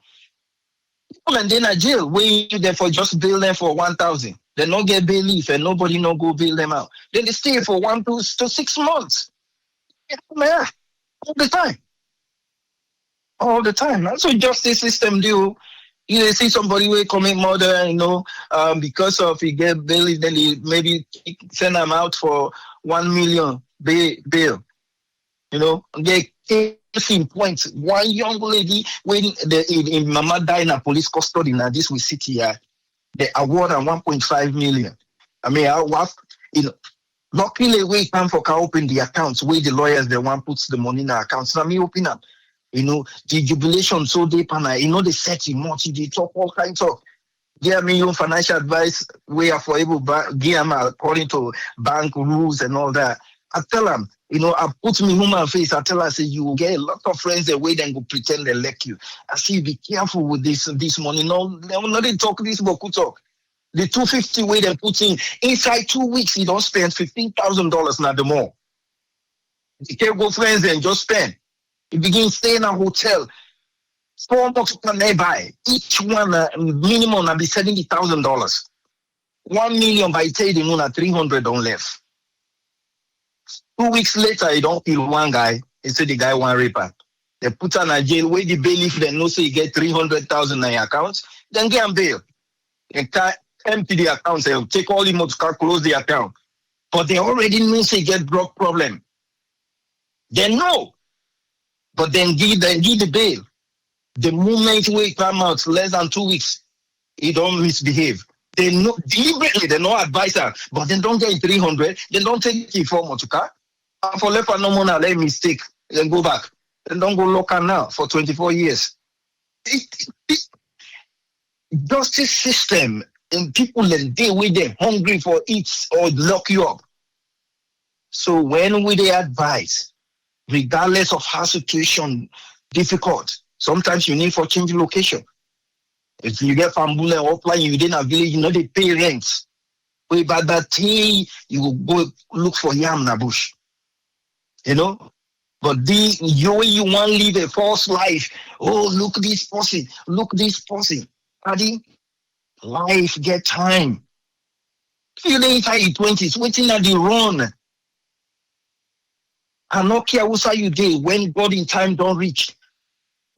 People and then a jail waiting there for just bail them for 1,000. They not get bail leave and nobody no go bail them out. Then they stay for 1 to 6 months. Yeah, all the time. All the time. That's what justice system do. You see somebody will commit murder, you know, because of he get bail, then he maybe send them out for 1 million bail. You know, they Same point. One young lady when in Mama died in a police custody. Now this we sit here. The award at 1.5 million. I mean, I was luckily we come for can open the accounts where the lawyers the one puts the money in the accounts. Now me open up. The jubilation so deep and they set him much, they talk all kinds of give me your financial advice we are for able give them according to bank rules and all that. I tell them, I put me human face. I tell her, I say, you will get a lot of friends that way then go pretend they like you. I say, be careful with this money. No, they talk this, but could talk. The 250 way they put in inside 2 weeks, you don't spend $15,000 now the more. You can't go friends and just spend. You begin staying in a hotel. 4 months can they buy? Each one minimum will be $70,000. 1 million by trading on 300 on left. 2 weeks later, you don't kill one guy. They say the guy one raper. They put on a jail where the bailiff then know say you get 300,000 in your accounts. Then get him bail. They can't empty the account. They'll take all the money to close the account. But they already know say you get drug problem. They know. But then give the bail. The moment we come out less than 2 weeks, he don't misbehave. They know deliberately, they know advisor, but they don't get 300, they don't take it for motuka. And for left no more let mistake, then go back. Then don't go local now for 24 years. Justice system and people and they with them hungry for it or lock you up. So when we they advise, regardless of how situation difficult, sometimes you need for change location. If you get Fambula or offline, you didn't have village, they pay rent. But by that thing, you will go look for yam in the bush. But you want to live a false life. Oh, look this person. Adi, life get time. You inside your 20s, waiting at the run. And not care who say you day when God in time don't reach.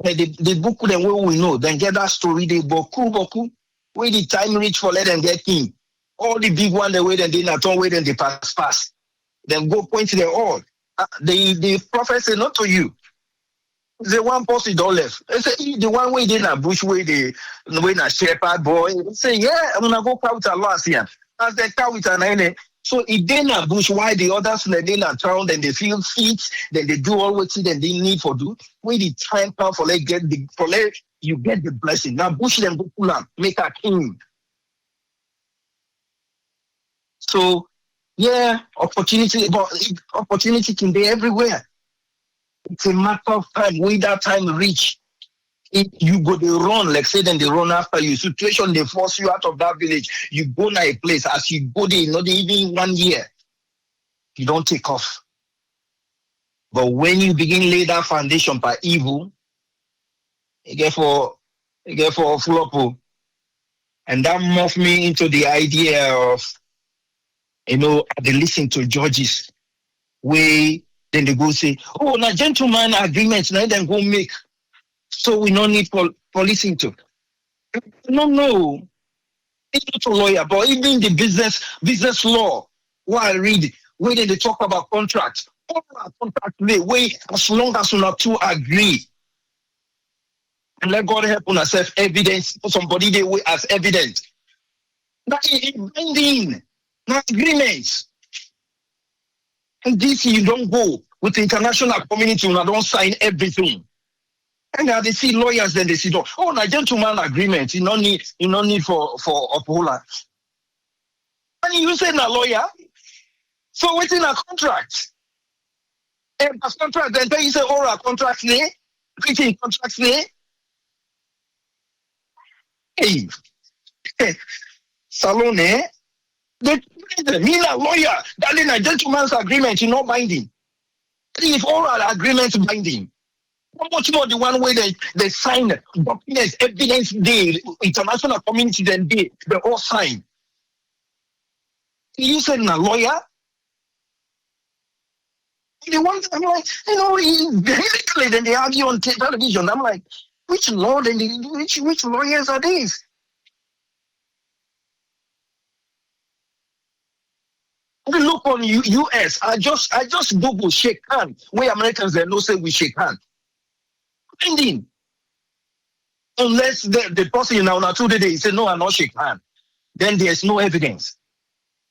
The book them where we know, then get that story, they boku, where the time reach for let them get in. All the big one, they wait and they not all wait and they pass. Then go point to them all. The prophet say not to you. The one person don't left. They say the one way they na bush way they na shepherd boy. They say, yeah, I'm gonna go out a last year. As they cow with an enemy. So if they na bush, why the others they na town, then they feel fit, then they do all what they need for do. When the time come for you get the blessing. Now bush them go pull up, make a king. So yeah, opportunity can be everywhere. It's a matter of time. When that time reach, if you go to run, like say then they run after you. Situation they force you out of that village. You go to a place. As you go there, not even 1 year, you don't take off. But when you begin lay that foundation by evil, you get for flop. And that morphed me into the idea of, they listen to judges, where then they go say, oh, now gentleman agreements, now then go make. So we don't need policing to. No. It's not a lawyer, but even the business law, what I read, where they talk about contracts, all our contracts way as long as we not two agree. And let God help on ourselves evidence, somebody they way as evidence. That is binding, not agreements. And this you don't go with the international community, you don't sign everything. And they see lawyers, then they see, oh, now gentleman agreement, you don't need for upholder. And you say na lawyer, so what's in a contract? And a contract, then you say, oh, a contract there, written contracts there. Hey, Salone, me a lawyer, that is a gentleman's agreement, you know, binding. If all our agreements binding, how much more the one way they sign documents, evidence, the international community, then they all sign. You said a lawyer? The one I'm like, basically then they argue on television. I'm like, which law then which lawyers are these? Look on US. I just Google shake hand. Where Americans they know say we shake hand. binding. Unless the person now 2 days say no, I not shake hand, then there's no evidence.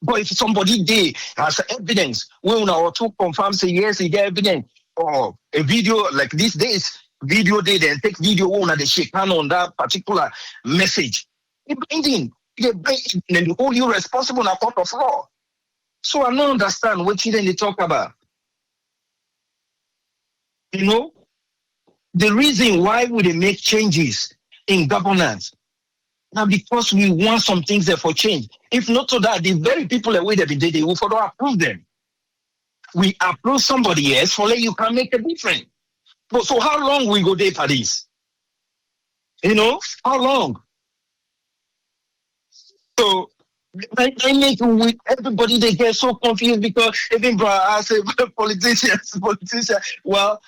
But if somebody there has evidence, we or two confirm say yes, he get evidence, or a video like these days, video they then take video on they shake hand on that particular message. It binding. Then hold you responsible in a court of law. So I don't understand what they talk about. You know, the reason why would they make changes in governance now because we want some things there for change. If not so that the very people that way they will further approve them. We approve somebody else for let you can make a difference. But so how long we go there for this? You know, how long? So I make with everybody they get so confused because even bro, I say politicians, well,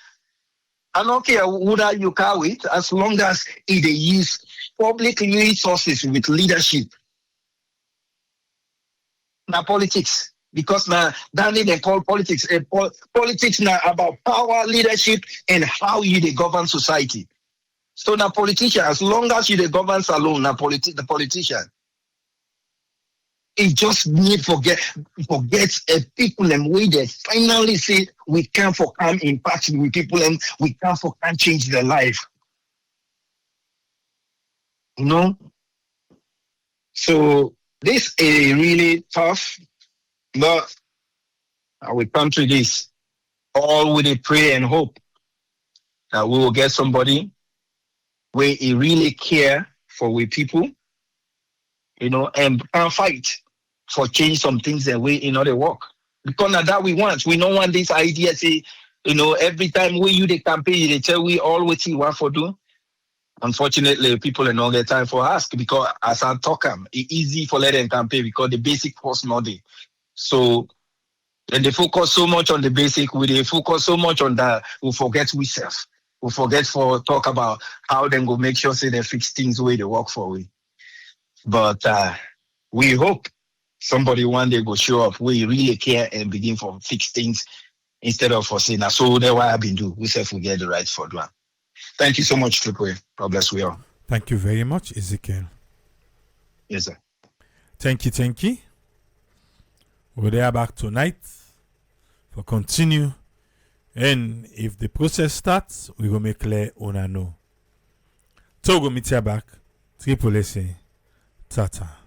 I don't care who that you car with, as long as they use public resources with leadership. Now politics, because now they call politics. Politics now about power, leadership, and how you they govern society. So now politician, as long as you they govern alone, now the politician. It just need forget a people and way they finally say we can for come impact with people and we can for can change their life. You know? So this is really tough, but I will come to this all with a prayer and hope that we will get somebody where he really care for we people, you know, and can fight for change some things that we in other work. Because now that we want. We don't want this idea say, you know, every time we you the campaign, they tell we all what you want for do. Unfortunately, people are not get time for ask because as I talk it's easy for let them campaign because the basic cost not there. So when they focus so much on the basic, they focus so much on that, we forget we self. We forget for talk about how then go make sure say they fix things where they work for we. But we hope somebody one day go show up where you really care and begin for fix things instead of for saying, so that's what I've been doing. We self will get the right for one. Thank you so much, Triple. God bless we all. Thank you very much, Ezekiel. Yes, sir. Thank you. We're there back tonight for continue. And if the process starts, we will make clear on know. Togo meet you back. Triple say, tata.